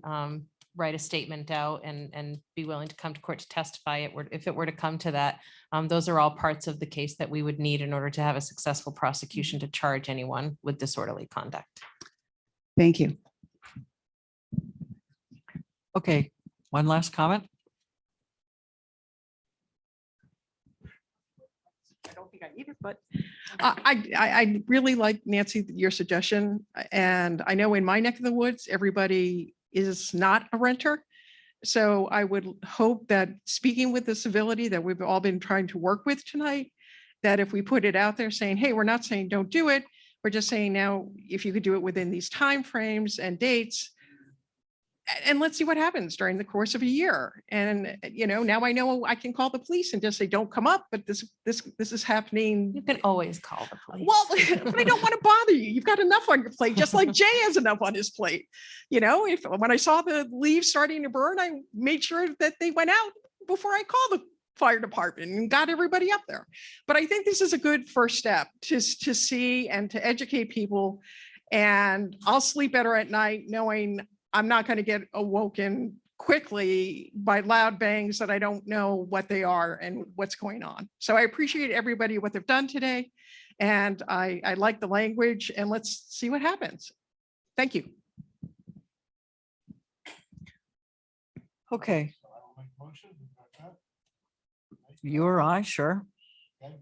write a statement out and be willing to come to court to testify if it were to come to that. Those are all parts of the case that we would need in order to have a successful prosecution to charge anyone with disorderly conduct. Thank you. Okay, one last comment. I don't think I need it, but I really like, Nancy, your suggestion. And I know in my neck of the woods, everybody is not a renter. So I would hope that speaking with the civility that we've all been trying to work with tonight, that if we put it out there saying, hey, we're not saying don't do it. We're just saying now, if you could do it within these timeframes and dates, and let's see what happens during the course of a year. And, you know, now I know I can call the police and just say, don't come up, but this is happening. You can always call the police. Well, but I don't want to bother you. You've got enough on your plate, just like Jay has enough on his plate. You know, when I saw the leaves starting to burn, I made sure that they went out before I called the fire department and got everybody up there. But I think this is a good first step to see and to educate people. And I'll sleep better at night knowing I'm not going to get awoken quickly by loud bangs that I don't know what they are and what's going on. So I appreciate everybody, what they've done today. And I like the language, and let's see what happens. Thank you. Okay. You or I, sure. Okay.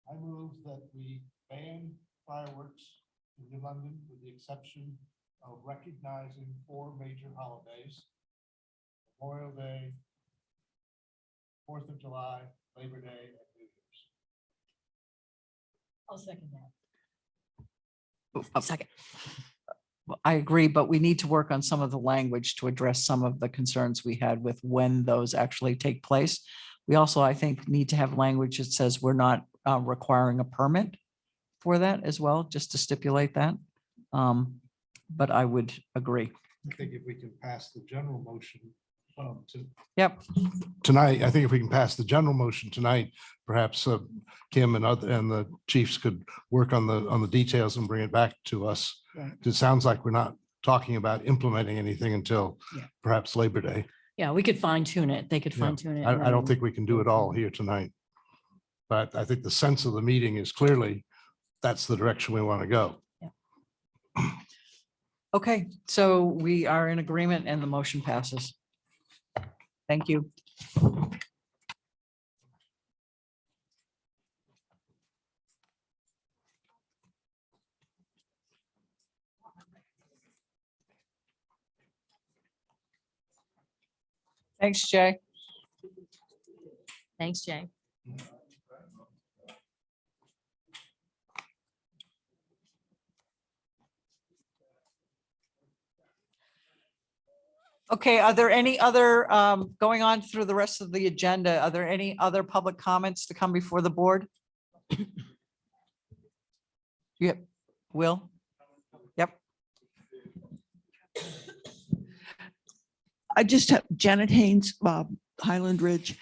I move that we ban fireworks in New London with the exception of recognizing 4 major holidays: Memorial Day, 4th of July, Labor Day, and New Year's. I'll second that. Second. I agree, but we need to work on some of the language to address some of the concerns we had with when those actually take place. We also, I think, need to have language that says we're not requiring a permit for that as well, just to stipulate that. But I would agree. I think if we can pass the general motion Yep. tonight, I think if we can pass the general motion tonight, perhaps Kim and the chiefs could work on the details and bring it back to us. Right. It sounds like we're not talking about implementing anything until perhaps Labor Day. Yeah, we could fine tune it. They could Yeah. fine tune it. I don't think we can do it all here tonight. But I think the sense of the meeting is clearly that's the direction we want to go. Okay, so we are in agreement and the motion passes. Thank you. Thanks, Jay. Thanks, Jay. Okay, are there any other, going on through the rest of the agenda, are there any other public comments to come before the board? Yep, Will? Yep. I just have Janet Haynes, Highland Ridge.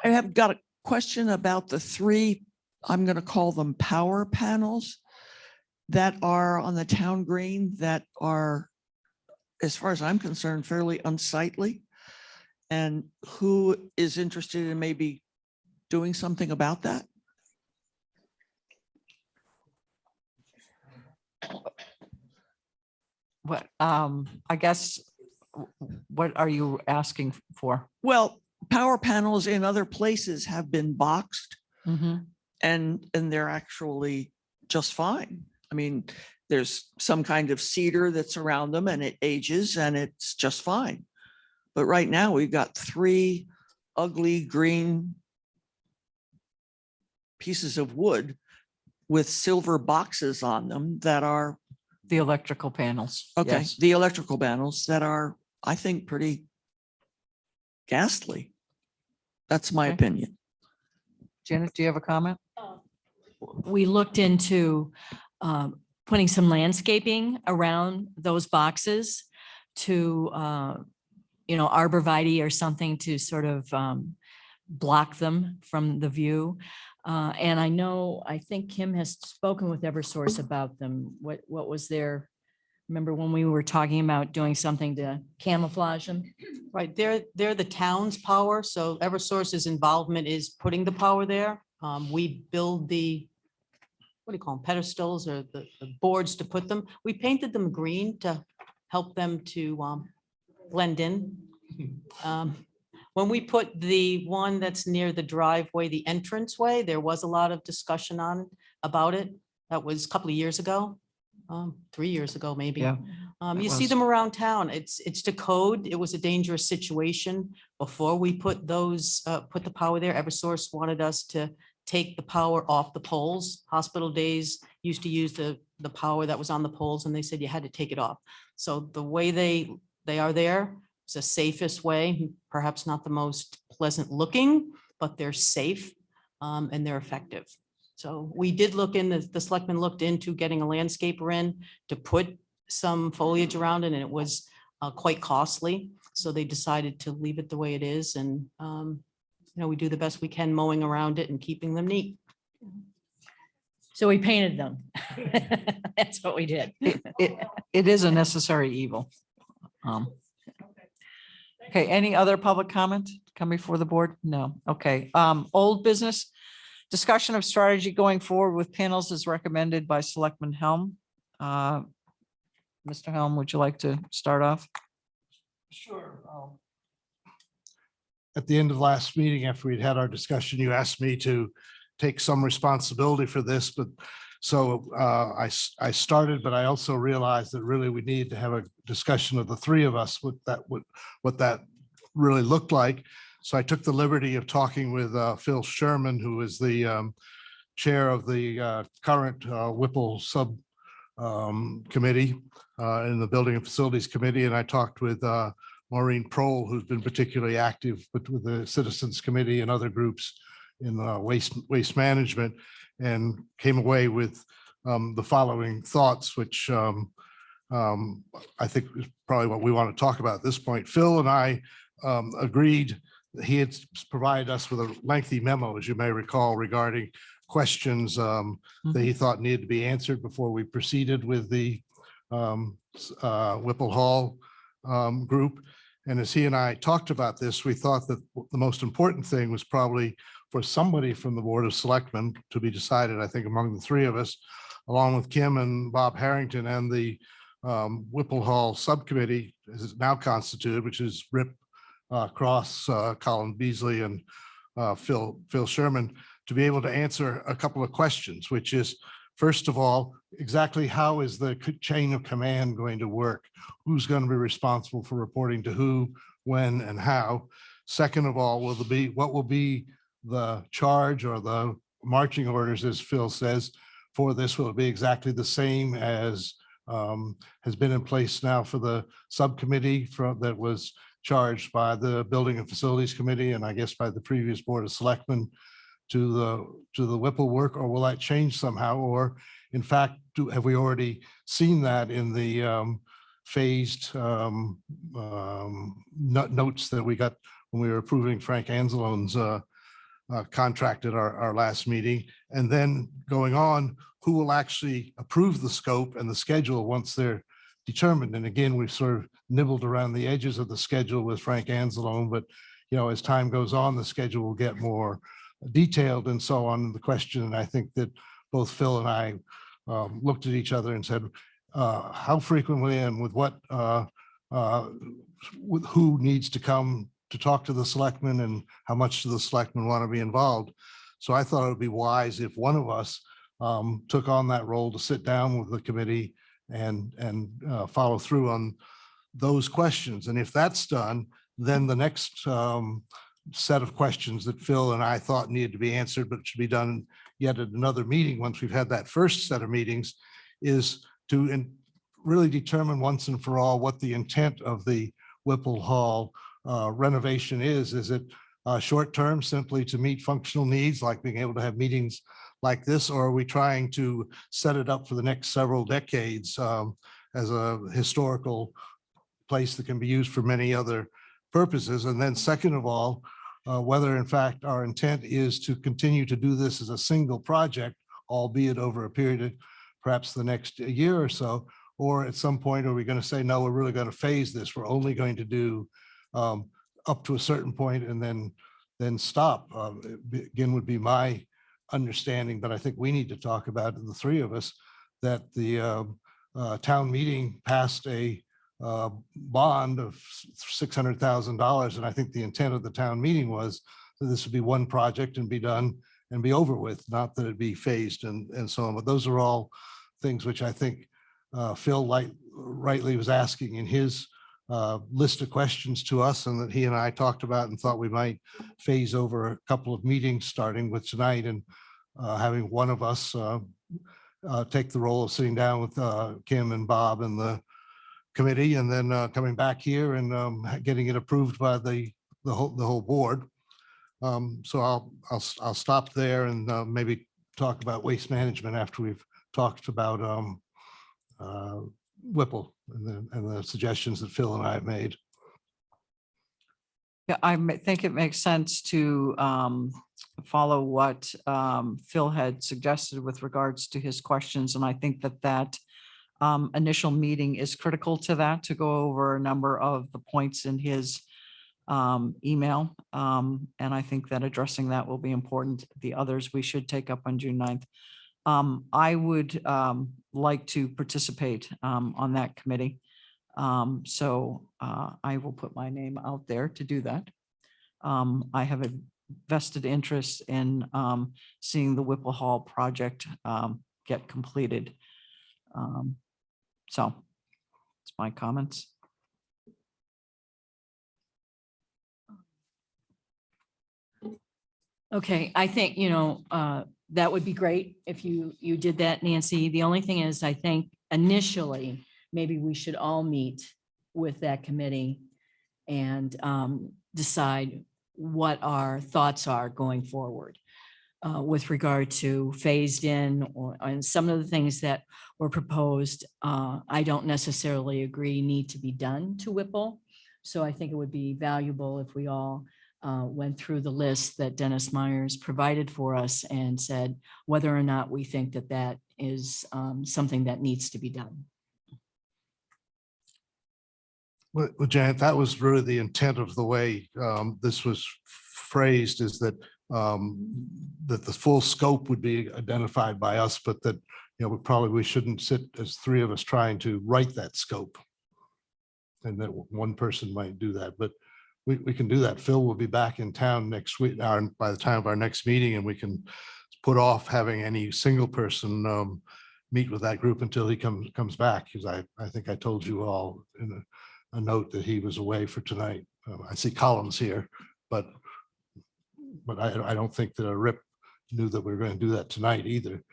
I have got a question about the 3, I'm going to call them power panels that are on the town green that are, as far as I'm concerned, fairly unsightly. And who is interested in maybe doing something about that? What, I guess, what are you asking for? Well, power panels in other places have been boxed Mhm. and they're actually just fine. I mean, there's some kind of cedar that's around them and it ages and it's just fine. But right now we've got 3 ugly green pieces of wood with silver boxes on them that are The electrical panels. okay. Yes. The electrical panels that are, I think, pretty ghastly. That's my Okay. opinion. Janet, do you have a comment? We looked into putting some landscaping around those boxes to, arborvitae or something to sort of block them from the view. And I think Kim has spoken with Eversource about them. What was their, remember when we were talking about doing something to camouflage them? Right, they're the town's power, so Eversource's involvement is putting the power there. We build the, what do you call them, pedestals or the boards to put them. We painted them green to help them to blend in. When we put the one that's near the driveway, the entranceway, there was a lot of discussion about it. That was a couple of years ago, 3 years ago, maybe. Yeah, You it see was. them around town. It's to code. It was a dangerous situation before we put put the power there. Eversource wanted us to take the power off the poles. Hospital Days used to use the power that was on the poles, and they said you had to take it off. So the way they are there, it's the safest way, perhaps not the most pleasant looking, but they're safe and they're effective. So we did look in, the selectmen looked into getting a landscaper in to put some foliage around it, and it was quite costly. So they decided to leave it the way it is. And, we do the best we can mowing around it and keeping them neat. So we painted them. That's what we did. It is a necessary evil. Okay, any other public comment come before the board? No. Okay, old business. Discussion of strategy going forward with panels is recommended by Selectman Helm. Mr. Helm, would you like to start off? Sure. At the end of last meeting, after we'd had our discussion, you asked me to take some responsibility for this, but so I started, but I also realized that really we need to have a discussion of the three of us, what that really looked like. So I took the liberty of talking with Phil Sherman, who is the chair of the current Whipple sub committee in the Building and Facilities Committee. And I talked with Maureen Prohl, who's been particularly active with the Citizens Committee and other groups in waste management, and came away with the following thoughts, which I think is probably what we want to talk about at this point. Phil and I agreed. He had provided us with a lengthy memo, as you may recall, regarding questions that he thought needed to be answered before we proceeded with the Whipple Hall group. And as he and I talked about this, we thought that the most important thing was probably for somebody from the Board of Selectmen to be decided, I think, among the three of us, along with Kim and Bob Harrington and the Whipple Hall Subcommittee, as it's now constituted, which is Rip Cross, Colin Beasley, and Phil Sherman, to be able to answer a couple of questions, which is, first of all, exactly how is the chain of command going to work? Who's going to be responsible for reporting to who, when, and how? Second of all, what will be the charge or the marching orders, as Phil says, for this? Will it be exactly the same as has been in place now for the subcommittee that was charged by the Building and Facilities Committee, and I guess by the previous Board of Selectmen to the Whipple work, or will that change somehow? Or in fact, have we already seen that in the phased notes that we got when we were approving Frank Anzalone's contract at our last meeting? And then going on, who will actually approve the scope and the schedule once they're determined? And again, we've sort of nibbled around the edges of the schedule with Frank Anzalone, but as time goes on, the schedule will get more detailed and so on. The question, and I think that both Phil and I looked at each other and said, how frequently and with what, with who needs to come to talk to the selectmen, and how much do the selectmen want to be involved? So I thought it would be wise if one of us took on that role to sit down with the committee and follow through on those questions. And if that's done, then the next set of questions that Phil and I thought needed to be answered, but should be done yet at another meeting once we've had that first set of meetings, is to really determine once and for all what the intent of the Whipple Hall renovation is. Is it short term simply to meet functional needs, like being able to have meetings like this, or are we trying to set it up for the next several decades as a historical place that can be used for many other purposes? And then second of all, whether in fact our intent is to continue to do this as a single project, albeit over a period of perhaps the next year or so, or at some point are we going to say, no, we're really going to phase this. We're only going to do up to a certain point and then stop. Again, would be my understanding, but I think we need to talk about it, the three of us, that the town meeting passed a bond of $600,000. And I think the intent of the town meeting was that this would be one project and be done and be over with, not that it be phased and so on. But those are all things which I think Phil rightly was asking in his list of questions to us, and that he and I talked about and thought we might phase over a couple of meetings, starting with tonight, and having one of us take the role of sitting down with Kim and Bob and the committee, and then coming back here and getting it approved by the whole board. So I'll stop there and maybe talk about waste management after we've talked about Whipple and the suggestions that Phil and I have made. Yeah, think it makes sense to follow what Phil had suggested with regards to his questions. And I think that initial meeting is critical to that, to go over a number of the points in his email. And I think that addressing that will be important. The others we should take up on June 9th. I would like to participate on that committee. So I will put my name out there to do that. I have a vested interest in seeing the Whipple Hall project get completed. So it's my comments. Okay, I think, that would be great if you did that, Nancy. The only thing is, I think initially, maybe we should all meet with that committee and decide what our thoughts are going forward with regard to phased in, and some of the things that were proposed, I don't necessarily agree need to be done to Whipple. So I think it would be valuable if we all went through the list that Dennis Myers provided for us and said whether or not we think that that is something that needs to be done. Well, Janet, that was really the intent of the way this was phrased, is that that the full scope would be identified by us, but that we shouldn't sit as three of us trying to write that scope, and that one person might do that. But we can do that. Phil will be back in town next week, by the time of our next meeting, and we can put off having any single person meet with that group until he comes back, because I think I told you all in a note that he was away for tonight. I see Collins here, but I don't think that Rip knew that we were going to do that tonight either.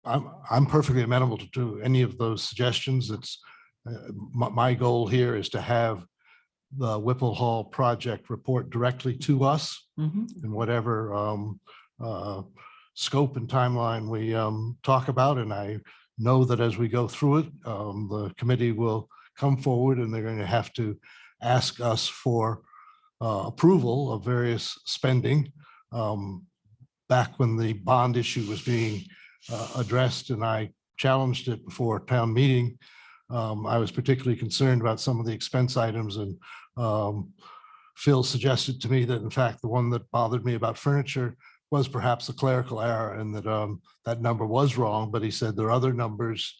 I'm perfectly amenable to do any of those suggestions. It's my goal here is to have the Whipple Hall project report directly to us in whatever scope and timeline we talk about. And I know that as we go through it, the committee will come forward and they're going to have to ask us for approval of various spending. Back when the bond issue was being addressed and I challenged it before a town meeting, I was particularly concerned about some of the expense items, and Phil suggested to me that in fact the one that bothered me about furniture was perhaps a clerical error, and that that number was wrong. But he said there are other numbers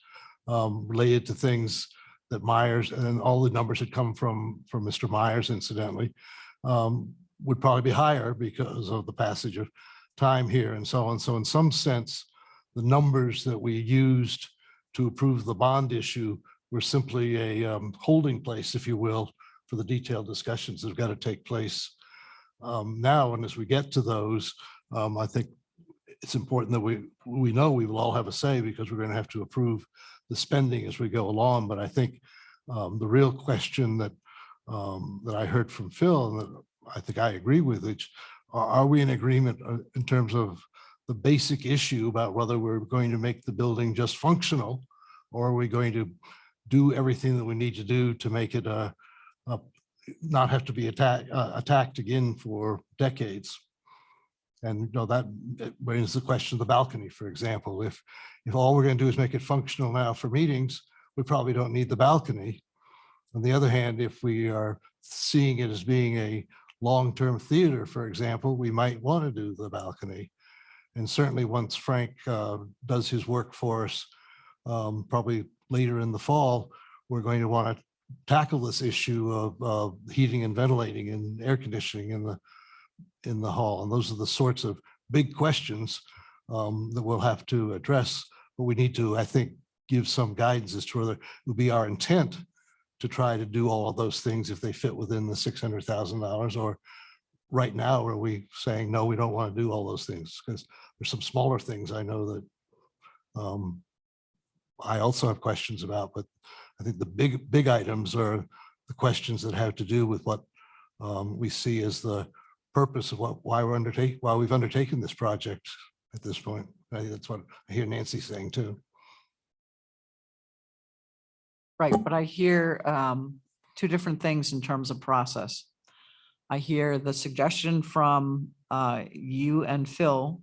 related to things that Myers, and all the numbers had come from Mr. Myers, incidentally, would probably be higher because of the passage of time here and so on. So in some sense, the numbers that we used to approve the bond issue were simply a holding place, if you will, for the detailed discussions that have got to take place now. And as we get to those, I think it's important that we know we will all have a say, because we're going to have to approve the spending as we go along. But I think the real question that I heard from Phil, and that I think I agree with, which are we in agreement in terms of the basic issue about whether we're going to make the building just functional, or are we going to do everything that we need to do to make it not have to be attacked again for decades? And you know, that brings the question of the balcony, for example. If all we're going to do is make it functional now for meetings, we probably don't need the balcony. On the other hand, if we are seeing it as being a long-term theater, for example, we might want to do the balcony. And certainly once Frank does his work for us, probably later in the fall, we're going to want to tackle this issue of heating and ventilating and air conditioning in the hall. And those are the sorts of big questions that we'll have to address. But we need to, I think, give some guidance as to whether it will be our intent to try to do all of those things if they fit within the $600,000, or right now are we saying, no, we don't want to do all those things? Because there's some smaller things I know that I also have questions about, but I think the big items are the questions that have to do with what we see as the purpose of why we've undertaken this project at this point. I think that's what I hear Nancy saying too. Right, but I hear two different things in terms of process. I hear the suggestion from you and Phil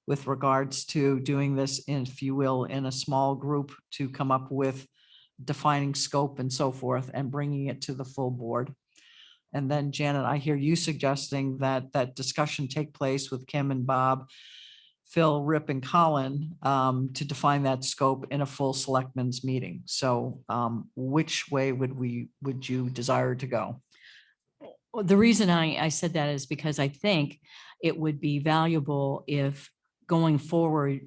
with regards to doing this, if you will, in a small group to come up with defining scope and so forth and bringing it to the full board. And then Janet, I hear you suggesting that that discussion take place with Kim and Bob, Phil, Rip, and Colin to define that scope in a full selectmen's meeting. So which way would you desire to go? Well, the reason I said that is because I think it would be valuable if going forward,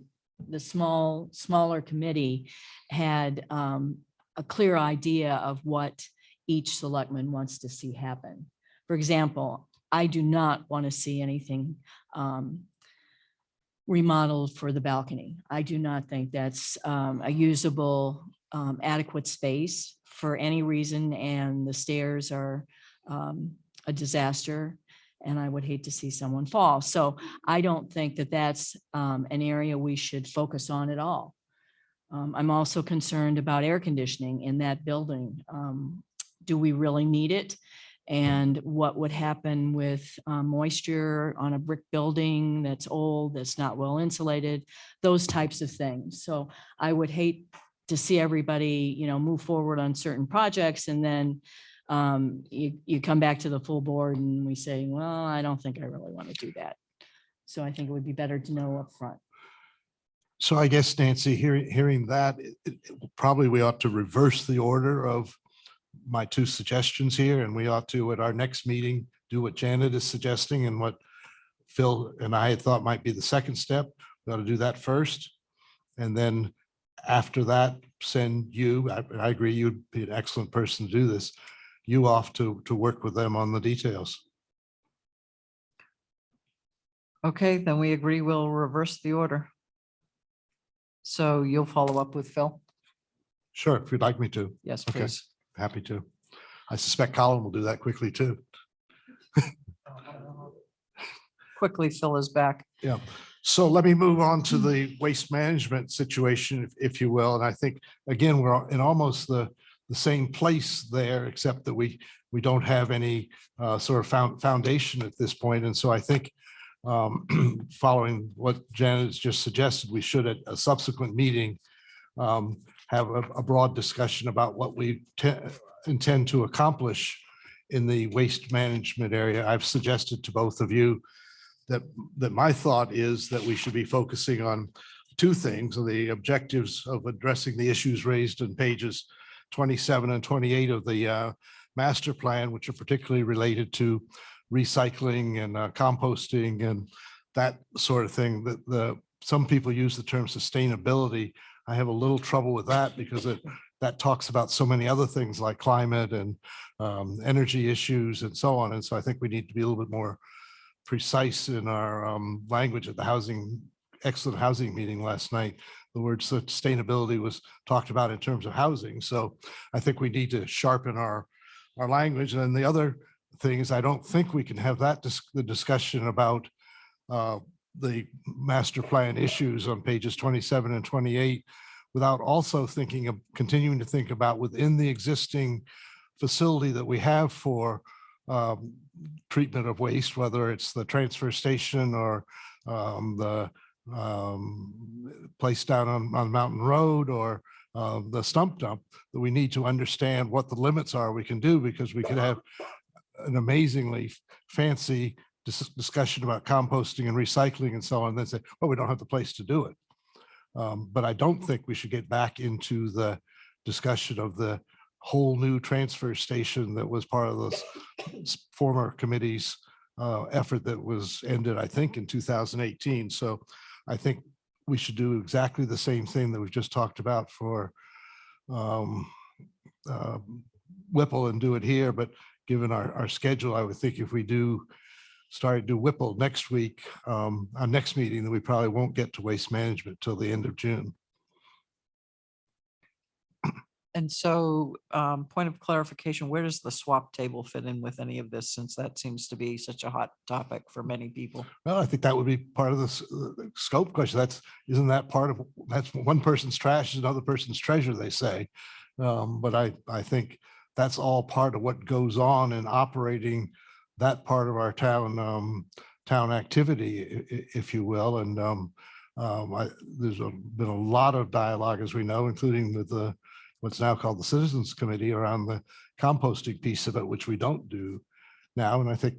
the smaller committee had a clear idea of what each selectman wants to see happen. For example, I do not want to see anything remodeled for the balcony. I do not think that's a usable, adequate space for any reason, and the stairs are a disaster, and I would hate to see someone fall. So I don't think that that's an area we should focus on at all. I'm also concerned about air conditioning in that building. Do we really need it? And what would happen with moisture on a brick building that's old, that's not well insulated, those types of things. So I would hate to see everybody, move forward on certain projects, and then you come back to the full board and we say, well, I don't think I really want to do that. So I think it would be better to know up front. So I guess, Nancy, hearing that, probably we ought to reverse the order of my two suggestions here, and we ought to, at our next meeting, do what Janet is suggesting and what Phil and I had thought might be the second step. We ought to do that first. And then after that, send you, I agree, you'd be an excellent person to do this, you off to work with them on the details. Okay, then we agree we'll reverse the order. So you'll follow up with Phil? Sure, if you'd like me to. Yes, Okay. please. Happy to. I suspect Colin will do that quickly too. Quickly, Phil is back. Yeah. So let me move on to the waste management situation, if you will. And I think, again, we're in almost the same place there, except that we don't have any sort of foundation at this point. And so I think following what Janet has just suggested, we should at a subsequent meeting have a broad discussion about what we intend to accomplish in the waste management area. I've suggested to both of you that my thought is that we should be focusing on two things: the objectives of addressing the issues raised in pages 27 and 28 of the master plan, which are particularly related to recycling and composting and that sort of thing. That some people use the term sustainability. I have a little trouble with that because that talks about so many other things like climate and energy issues and so on. And so I think we need to be a little bit more precise in our language. At the excellent housing meeting last night, the word sustainability was talked about in terms of housing. So I think we need to sharpen our language. And then the other thing is I don't think we can have that the discussion about the master plan issues on pages 27 and 28 without also thinking of continuing to think about within the existing facility that we have for treatment of waste, whether it's the transfer station or the place down on Mountain Road or the stump dump, that we need to understand what the limits are we can do, because we could have an amazingly fancy discussion about composting and recycling and so on, and then say, well, we don't have the place to do it. But I don't think we should get back into the discussion of the whole new transfer station that was part of this former committee's effort that was ended, I think, in 2018. So I think we should do exactly the same thing that we've just talked about for Whipple and do it here. But given our schedule, I would think if we do Whipple next week, our next meeting, then we probably won't get to waste management till the end of June. And so, point of clarification, where does the swap table fit in with any of this, since that seems to be such a hot topic for many people? Well, I think that would be part of the scope question. Isn't that part of, that's one person's trash is another person's treasure, they say. But I think that's all part of what goes on in operating that part of our town activity, if you will. And there's been a lot of dialogue, as we know, including with what's now called the Citizens Committee, around the composting piece of it, which we don't do now. And I think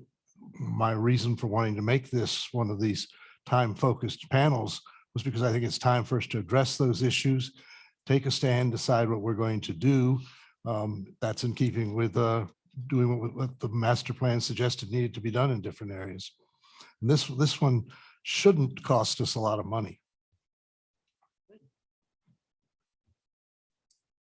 my reason for wanting to make this one of these time-focused panels was because I think it's time for us to address those issues, take a stand, decide what we're going to do. That's in keeping with doing what the master plan suggested needed to be done in different areas. And this one shouldn't cost us a lot of money.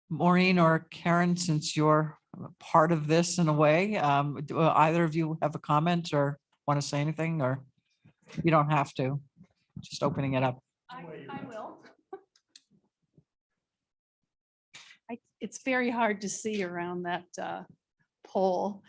Maureen or Karen, since you're part of this in a way, do either of you have a comment or want to say anything? Or you don't have to, just opening it up. I will. It's very hard to see around that pole.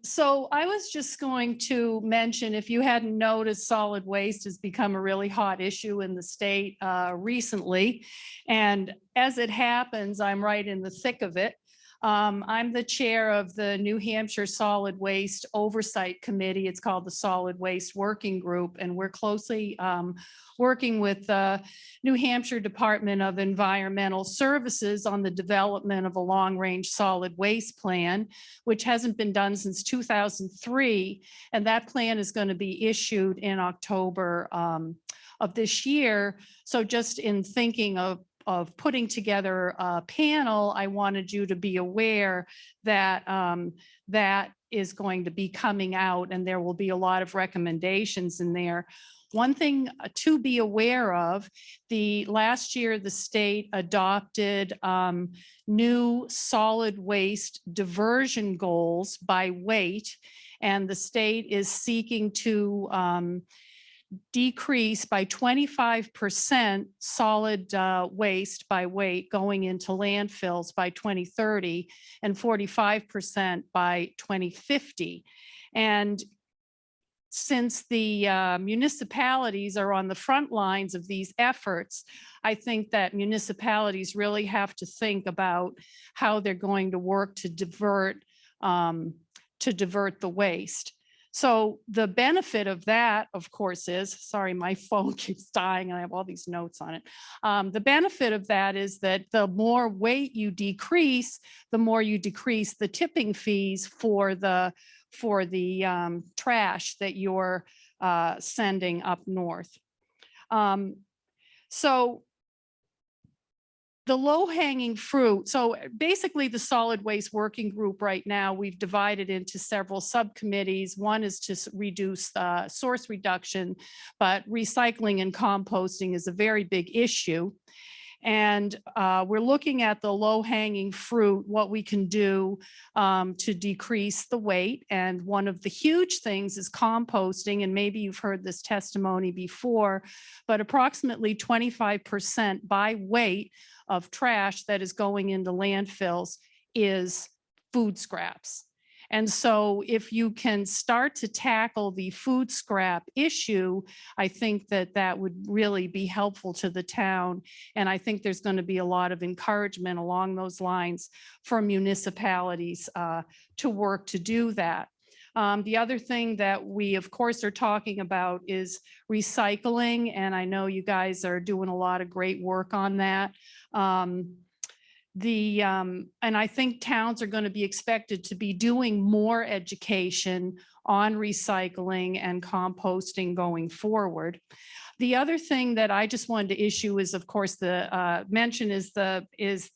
So I was just going to mention, if you hadn't noticed, solid waste has become a really hot issue in the state recently. And as it happens, I'm right in the thick of it. I'm the chair of the New Hampshire Solid Waste Oversight Committee. It's called the Solid Waste Working Group, and we're closely working with the New Hampshire Department of Environmental Services on the development of a long-range solid waste plan, which hasn't been done since 2003. And that plan is going to be issued in October of this year. So just in thinking of putting together a panel, I wanted you to be aware that that is going to be coming out, and there will be a lot of recommendations in there. One thing to be aware of, last year, the state adopted new solid waste diversion goals by weight, and the state is seeking to decrease by 25% solid waste by weight going into landfills by 2030 and 45% by 2050. And since the municipalities are on the front lines of these efforts, I think that municipalities really have to think about how they're going to work to divert the waste. So the benefit of that, of course, is, sorry, my phone keeps dying and I have all these notes on it. The benefit of that is that the more weight you decrease, the more you decrease the tipping fees for the trash that you're sending up north. So the low-hanging fruit, so basically the solid waste working group right now, we've divided into several subcommittees. One is to reduce source reduction, but recycling and composting is a very big issue. And we're looking at the low-hanging fruit, what we can do to decrease the weight. And one of the huge things is composting, and maybe you've heard this testimony before, but approximately 25% by weight of trash that is going into landfills is food scraps. And so if you can start to tackle the food scrap issue, I think that that would really be helpful to the town. And I think there's going to be a lot of encouragement along those lines for municipalities to work to do that. The other thing that we, of course, are talking about is recycling. And I know you guys are doing a lot of great work on that. And I think towns are going to be expected to be doing more education on recycling and composting going forward. The other thing that I just wanted to issue is, of course, mention is the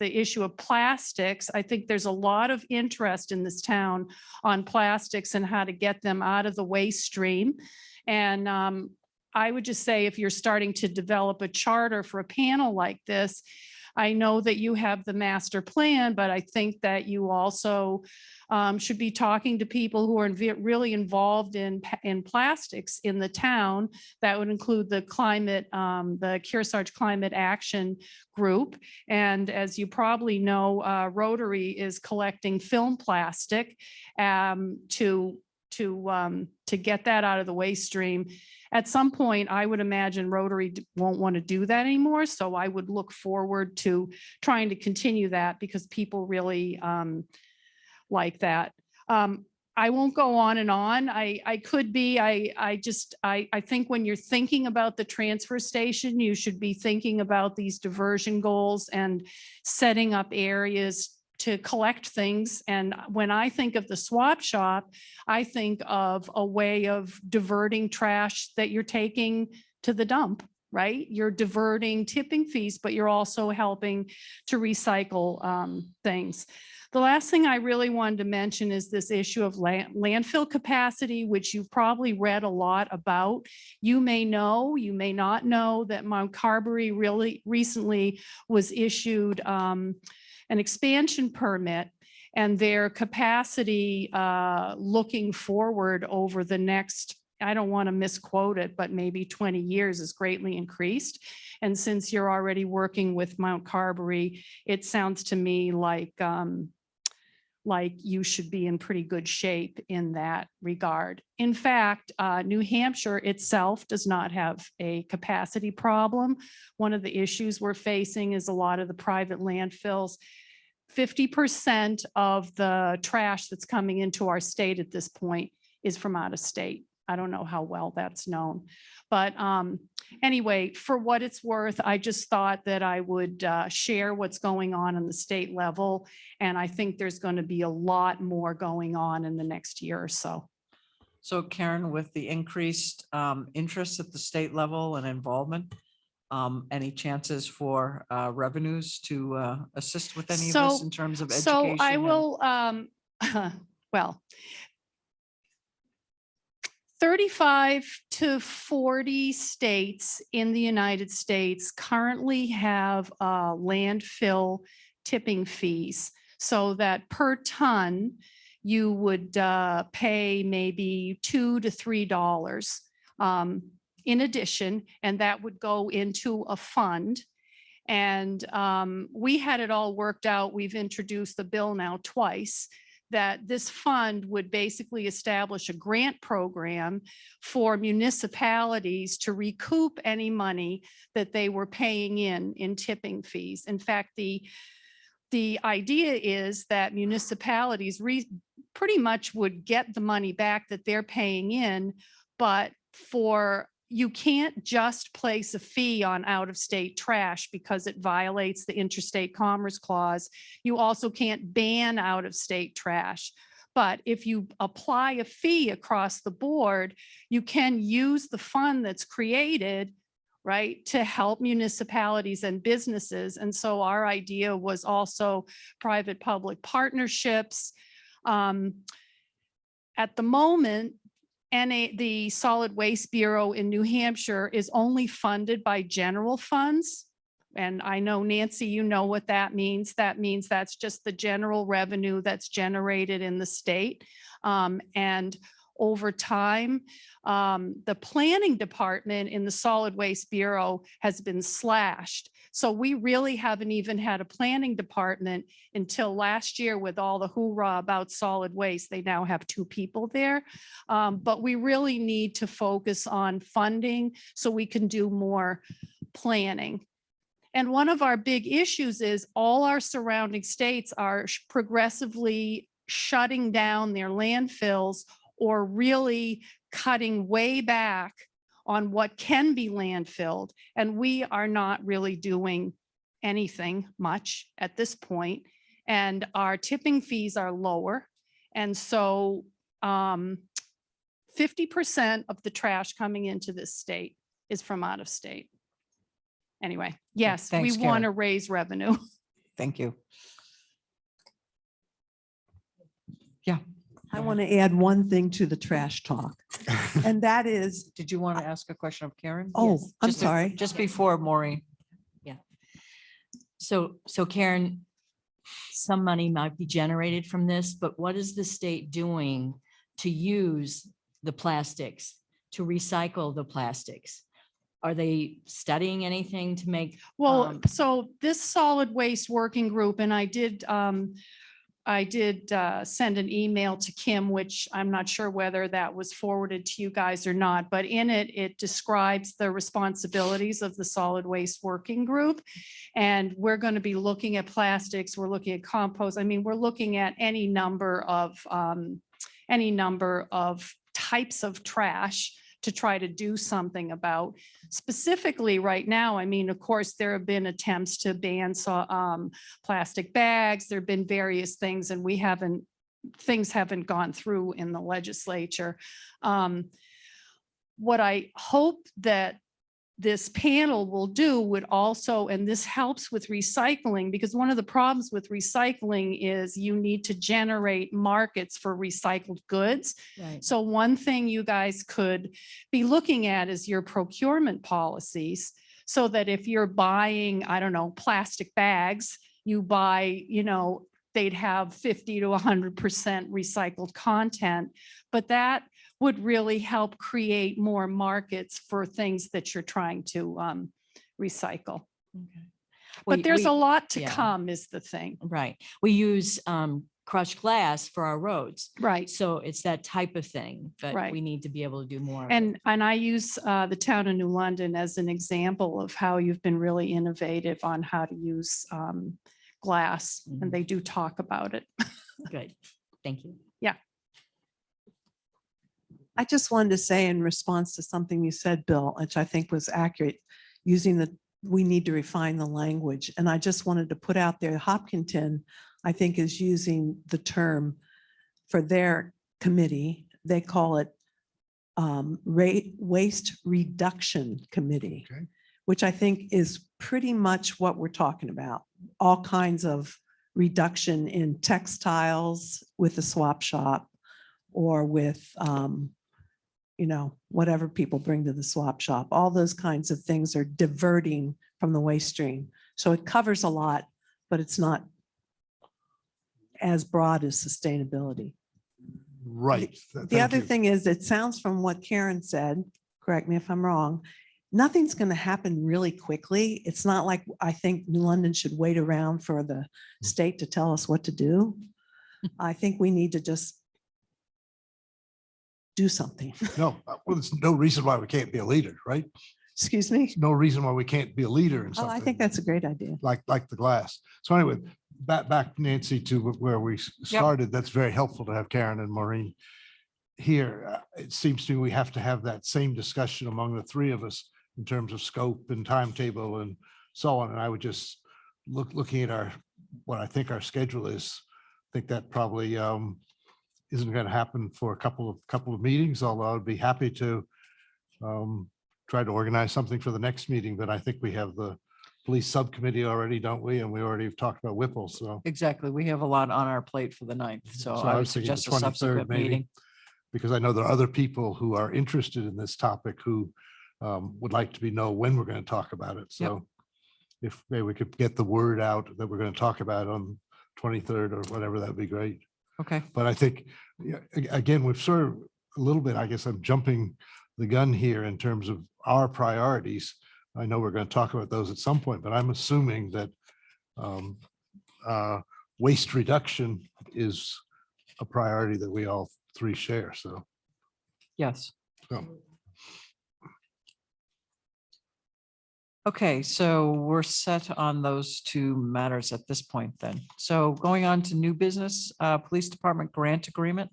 issue of plastics. I think there's a lot of interest in this town on plastics and how to get them out of the waste stream. And I would just say, if you're starting to develop a charter for a panel like this, I know that you have the master plan, but I think that you also should be talking to people who are really involved in plastics in the town. That would include the Kearsarge Climate Action Group. And as you probably know, Rotary is collecting film plastic to get that out of the waste stream. At some point, I would imagine Rotary won't want to do that anymore. So I would look forward to trying to continue that, because people really like that. I won't go on and on. I could be, I think when you're thinking about the transfer station, you should be thinking about these diversion goals and setting up areas to collect things. And when I think of the swap shop, I think of a way of diverting trash that you're taking to the dump, right? You're diverting tipping fees, but you're also helping to recycle things. The last thing I really wanted to mention is this issue of landfill capacity, which you've probably read a lot about. You may know, you may not know, that Mount Carberry really recently was issued an expansion permit, and their capacity looking forward over the next, I don't want to misquote it, but maybe 20 years is greatly increased. And since you're already working with Mount Carberry, it sounds to me like you should be in pretty good shape in that regard. In fact, New Hampshire itself does not have a capacity problem. One of the issues we're facing is a lot of the private landfills. 50% of the trash that's coming into our state at this point is from out of state. I don't know how well that's known. But anyway, for what it's worth, I just thought that I would share what's going on the state level. And I think there's going to be a lot more going on in the next year or so. So Karen, with the increased interest at the state level and involvement, any chances for revenues to assist with any of this in terms of education? So I will, well, 35 to 40 states in the United States currently have landfill tipping fees, so that per ton you would pay maybe $2 to $3 in addition, and that would go into a fund. And we had it all worked out. We've introduced the bill now twice, that this fund would basically establish a grant program for municipalities to recoup any money that they were paying in tipping fees. In fact, the idea is that municipalities pretty much would get the money back that they're paying in, but you can't just place a fee on out-of-state trash because it violates the Interstate Commerce Clause. You also can't ban out-of-state trash. But if you apply a fee across the board, you can use the fund that's created, right, to help municipalities and businesses. And so our idea was also private-public partnerships. At the moment, the Solid Waste Bureau in New Hampshire is only funded by general funds. And I know, Nancy, you know what that means. That means that's just the general revenue that's generated in the state. And over time. The planning department in the Solid Waste Bureau has been slashed. So we really haven't even had a planning department until last year with all the hoorah about solid waste. They now have 2 people there. But we really need to focus on funding so we can do more planning. And one of our big issues is all our surrounding states are progressively shutting down their landfills or really cutting way back on what can be landfilled. And we are not really doing anything much at this point. And our tipping fees are lower. And so 50% of the trash coming into this state is from out of state. Anyway, yes, Thanks, we want to Karen. raise revenue. Thank you. I want to add one thing to the trash talk, and that is, Did you want to ask a question of Karen? oh, I'm Just a- sorry. Just before Maureen. So Karen, some money might be generated from this, but what is the state doing to use the plastics, to recycle the plastics? Are they studying anything to make? Well, so this solid waste working group, and I did send an email to Kim, which I'm not sure whether that was forwarded to you guys or not, but in it, it describes the responsibilities of the solid waste working group. And we're going to be looking at plastics, we're looking at compost. I mean, we're looking at any number of types of trash to try to do something about. Specifically right now, I mean, of course, there have been attempts to ban plastic bags. There've been various things, and things haven't gone through in the legislature. What I hope that this panel will do would also, and this helps with recycling, because one of the problems with recycling is you need to generate markets for recycled goods. Right. So one thing you guys could be looking at is your procurement policies, so that if you're buying, I don't know, plastic bags, you buy, they'd have 50 to 100% recycled content, but that would really help create more markets for things that you're trying to recycle. But there's a lot to come is the thing. Right. We use crushed glass for our roads. Right. So it's that type of thing, but Right. we need to be able to do more. of it. And I use the town of New London as an example of how you've been really innovative on how to use glass, and they do talk about it. Good. Thank you. Yeah. I just wanted to say in response to something you said, Bill, which I think was accurate, we need to refine the language. And I just wanted to put out there, Hopkinton, I think, is using the term for their committee. They call it Waste Reduction Committee, which I think is pretty much what we're talking about. All kinds of reduction in textiles with the swap shop, or with whatever people bring to the swap shop. All those kinds of things are diverting from the waste stream. So it covers a lot, but it's not as broad as sustainability. Right. The other thing is, it sounds from what Karen said, correct me if I'm wrong, nothing's going to happen really quickly. It's not like I think New London should wait around for the state to tell us what to do. I think we need to just do something. No, well, there's no reason why we can't be a leader, right? Excuse me? No reason why we can't be a leader in Oh, something. I think that's a great idea. Like the glass. So anyway, back Nancy to where we started. That's very helpful to have Karen and Maureen here. It seems to me we have to have that same discussion among the 3 of us in terms of scope and timetable and so on. And I would just looking at what I think our schedule is, I think that probably isn't going to happen for a couple of meetings, although I'd be happy to try to organize something for the next meeting. But I think we have the police subcommittee already, don't we? And we already have talked about Whipple. So Exactly. We have a lot on our plate for the 9th. So I would was thinking the suggest a subsequent 23rd maybe, meeting. because I know there are other people who are interested in this topic who would like to know when we're going to talk about it. So if maybe we could get the word out that we're going to talk about it on 23rd or whatever, that'd be great. Okay. But I think, again, we've sort of a little bit, I guess I'm jumping the gun here in terms of our priorities. I know we're going to talk about those at some point, but I'm assuming that waste reduction is a priority that we all three share. So, Yes. so. Okay, so we're set on those two matters at this point then. So going on to new business, Police Department grant agreement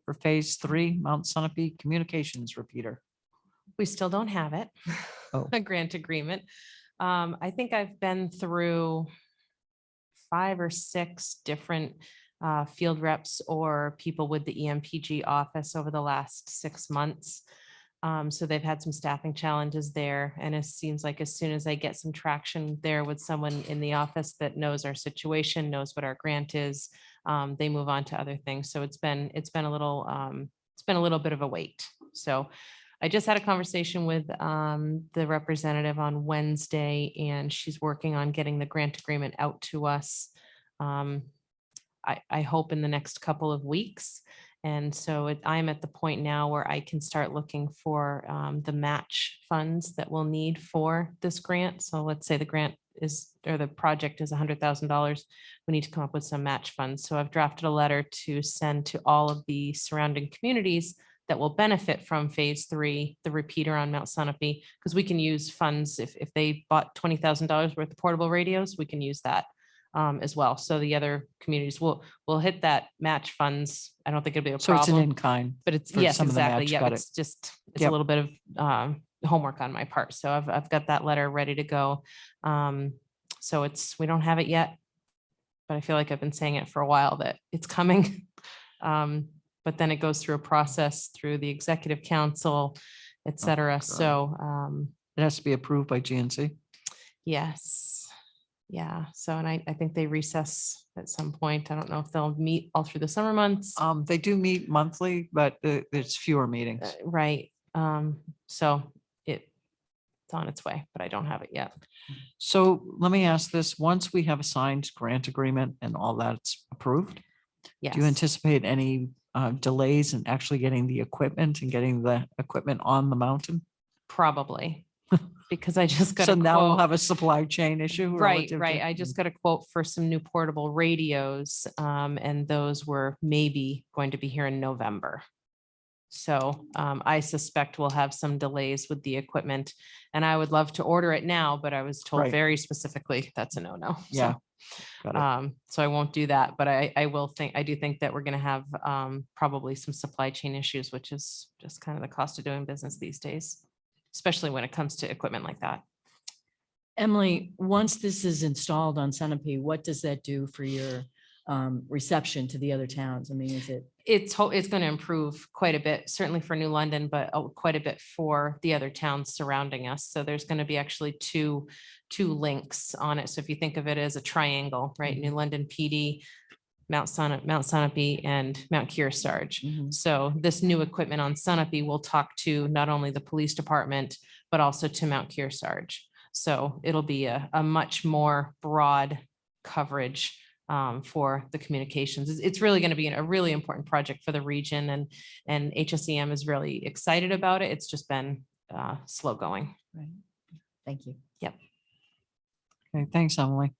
for Phase 3, Mount Sunapee Communications Repeater. We still don't have it. Oh. A grant agreement. I think I've been through 5 or 6 different field reps or people with the EMPG office over the last 6 months. So they've had some staffing challenges there. And it seems like as soon as I get some traction there with someone in the office that knows our situation, knows what our grant is, they move on to other things. So it's been a little bit of a wait. So I just had a conversation with the representative on Wednesday, and she's working on getting the grant agreement out to us. I hope in the next couple of weeks. And so I'm at the point now where I can start looking for the match funds that we'll need for this grant. So let's say the grant is, or the project is $100,000. We need to come up with some match funds. So I've drafted a letter to send to all of the surrounding communities that will benefit from Phase 3, the repeater on Mount Sunapee, because we can use funds. If they bought $20,000 worth of portable radios, we can use that as well. So the other communities will hit that match funds. I don't think it'll be a So it's an problem, in-kind. but it's, for yes, some of the exactly. match. Yeah, Got it's it. just, it's Yep. a little bit of homework on my part. So I've got that letter ready to go. So we don't have it yet, but I feel like I've been saying it for a while that it's coming. But then it goes through a process through the executive council, et cetera. So It has to be approved by GNC. yes. Yeah. So, and I think they recess at some point. I don't know if they'll meet all through the summer months. They do meet monthly, but there's fewer meetings. Right. So it's on its way, but I don't have it yet. So let me ask this, once we have a signed grant agreement and all that's approved, Yes. do you anticipate any delays in actually getting the equipment and getting the equipment on the mountain? Probably. Because I just got So a now we'll quote. have a supply chain issue. Right, relative right. to- I just got a quote for some new portable radios, and those were maybe going to be here in November. So I suspect we'll have some delays with the equipment, and I would love to order it now, but I was told Right. very specifically that's a no-no. So, Yeah. Got it. So I won't do that, but I do think that we're going to have probably some supply chain issues, which is just kind of the cost of doing business these days, especially when it comes to equipment like that. Emily, once this is installed on Sunapee, what does that do for your reception to the other towns? I mean, is it? It's going to improve quite a bit, certainly for New London, but quite a bit for the other towns surrounding us. So there's going to be actually two links on it. So if you think of it as a triangle, right? New London PD, Mount Sunapee, and Mount Kearsarge. So this new equipment on Sunapee will talk to not only the police department, but also to Mount Kearsarge. So it'll be a much more broad coverage for the communications. It's really going to be a really important project for the region, and HSEM is really excited about it. It's just been slow going. Right. Thank you. Yep. Okay, thanks, Emily.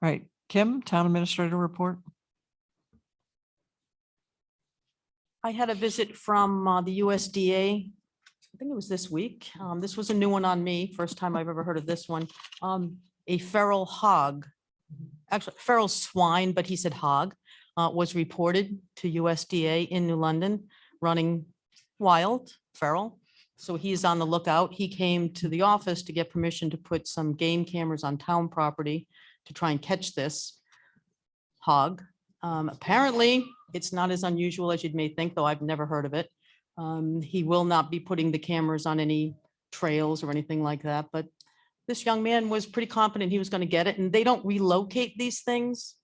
All right, Kim, Town Administrator report. I had a visit from the USDA. I think it was this week. This was a new one on me. First time I've ever heard of this one. A feral hog, actually feral swine, but he said hog, was reported to USDA in New London, running wild, feral. So he's on the lookout. He came to the office to get permission to put some game cameras on town property to try and catch this hog. Apparently, it's not as unusual as you may think, though I've never heard of it. He will not be putting the cameras on any trails or anything like that, but this young man was pretty confident he was going to get it, and they don't relocate these things.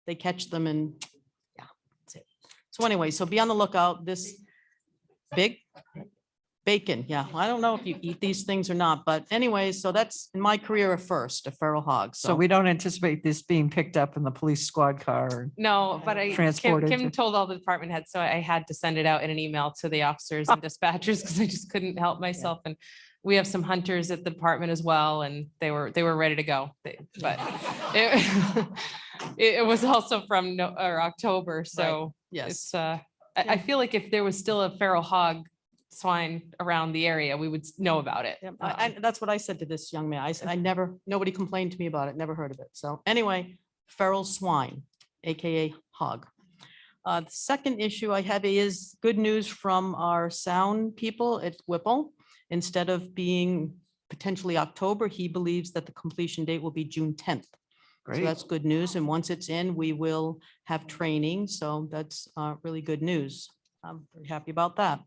They catch them and yeah, that's it. So anyway, so be on the lookout. This big, Bacon, yeah. I don't know if you eat these things or not, but anyway, so that's in my career a first, a feral hog. So we don't anticipate this being picked up in the police squad car. No, but Kim Transported. told all the department heads, so I had to send it out in an email to the officers and dispatchers because I just couldn't help myself. And we have some hunters at the department as well, and they were ready to go. But it, it was also from October, so Yes. it's I feel like if there was still a feral hog swine around the area, we would know about it. That's what I said to this young man. I said, nobody complained to me about it, never heard of it. So anyway, feral swine, AKA hog. The second issue I have is good news from our sound people at Whipple. Instead of being potentially October, he believes that the completion date will be June 10th. So Great. that's good news. And once it's in, we will have training. So that's really good news. I'm very happy about that.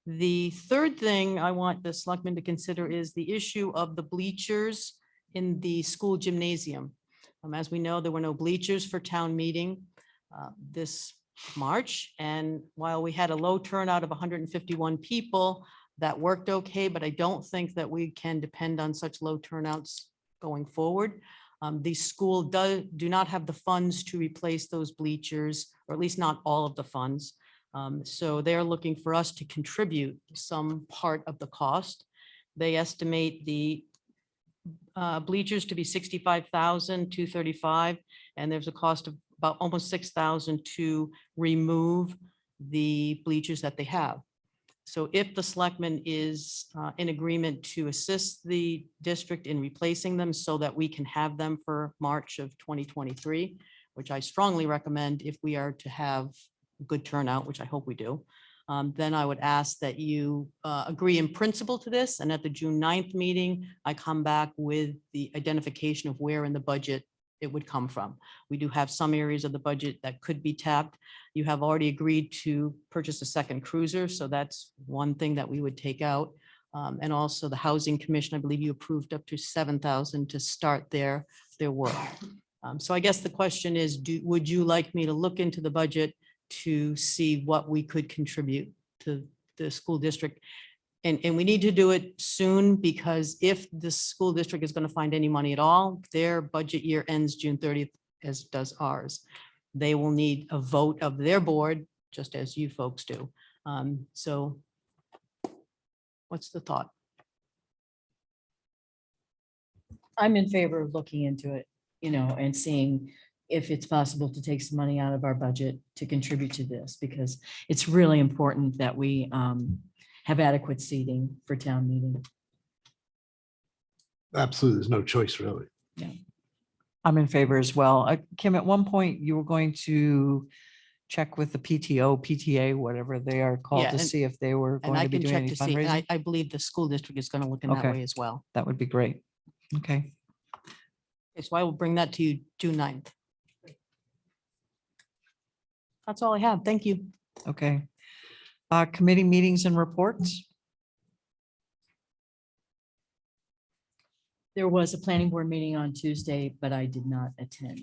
The third thing I want the selectmen to consider is the issue of the bleachers in the school gymnasium. As we know, there were no bleachers for town meeting this March. And while we had a low turnout of 151 people, that worked okay, but I don't think that we can depend on such low turnouts going forward. The school do not have the funds to replace those bleachers, or at least not all of the funds. So they're looking for us to contribute some part of the cost. They estimate the bleachers to be $65,235, and there's a cost of about almost $6,000 to remove the bleachers that they have. So if the selectman is in agreement to assist the district in replacing them so that we can have them for March of 2023, which I strongly recommend if we are to have good turnout, which I hope we do, then I would ask that you agree in principle to this. And at the June 9th meeting, I come back with the identification of where in the budget it would come from. We do have some areas of the budget that could be tapped. You have already agreed to purchase a second cruiser, so that's one thing that we would take out. And also the Housing Commission, I believe you approved up to $7,000 to start their work. So I guess the question is, would you like me to look into the budget to see what we could contribute to the school district? And we need to do it soon, because if the school district is going to find any money at all, their budget year ends June 30th, as does ours. They will need a vote of their board, just as you folks do. So what's the thought? I'm in favor of looking into it, and seeing if it's possible to take some money out of our budget to contribute to this, because it's really important that we have adequate seating for town meeting. Absolutely, there's no choice really. I'm in favor as well. Kim, at one point you were going to check with the PTA, whatever they are called, Yeah, to see if they were And going I to be can doing check any to see, and fundraising. I believe the school district is going to look in that Okay. way as well. That would be great. Okay. Okay, so I will bring that to you June 9th. That's all I have. Thank you. Okay. Committee meetings and reports. There was a planning board meeting on Tuesday, but I did not attend.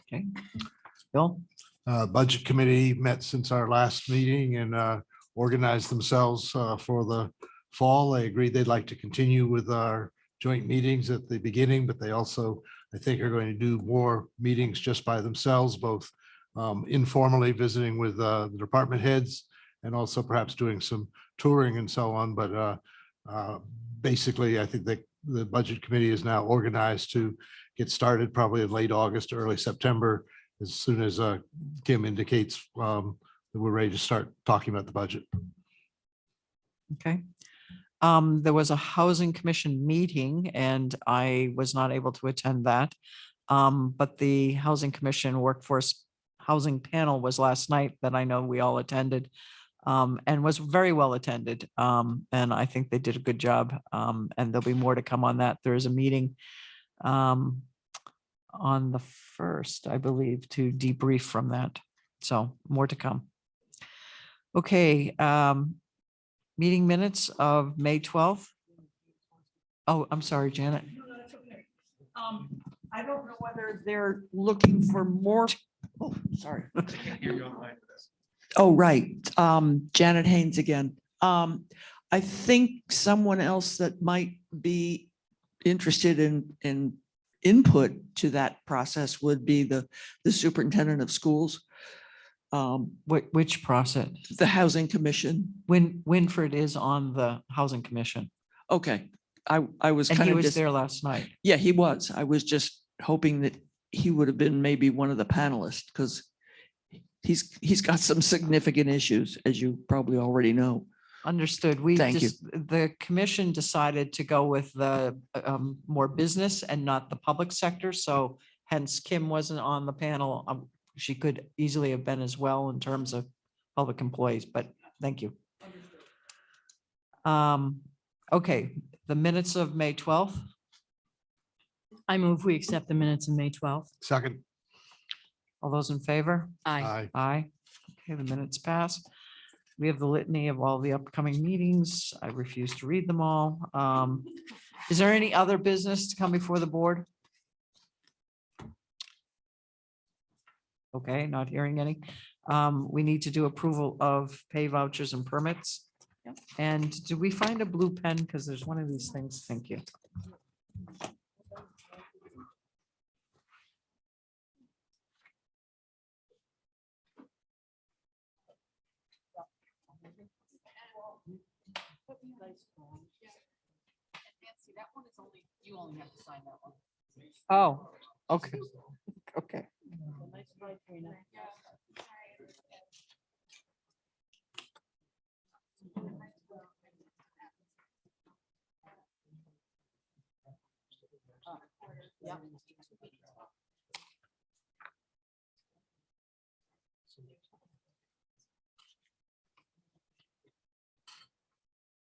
Okay. Bill? Budget Committee met since our last meeting and organized themselves for the fall. They agreed they'd like to continue with our joint meetings at the beginning, but they also, I think, are going to do more meetings just by themselves, both informally visiting with the department heads and also perhaps doing some touring and so on. But basically, I think that the Budget Committee is now organized to get started probably in late August, early September, as soon as Kim indicates that we're ready to start talking about the budget. Okay. There was a Housing Commission meeting and I was not able to attend that. But the Housing Commission Workforce Housing Panel was last night that I know we all attended, and was very well attended. And I think they did a good job. And there'll be more to come on that. There is a meeting on the 1st, I believe, to debrief from that. So more to come. Okay. Meeting minutes of May 12th. Oh, I'm sorry, Janet. I don't know whether they're looking for more. Oh, sorry. Oh, right. Janet Haynes again. I think someone else that might be interested in input to that process would be the superintendent of schools. Which process? The Housing Commission. Winford is on the Housing Commission. Okay, I was And kind he of was just, there last night. yeah, he was. I was just hoping that he would have been maybe one of the panelists because he's got some significant issues, as you probably already know. Understood. We Thank you. just, the commission decided to go with the more business and not the public sector. So hence Kim wasn't on the panel. She could easily have been as well in terms of public employees, but thank you. Okay, the minutes of May 12th. I move we accept the minutes of May 12th. Second. All those in favor? Aye. Aye. Okay, the minutes pass. We have the litany of all the upcoming meetings. I refuse to read them all. Is there any other business to come before the board? Okay, not hearing any. We need to do approval of pay vouchers and permits. And do we find a blue pen? Because there's one of these things. Thank you. Oh, okay. Okay.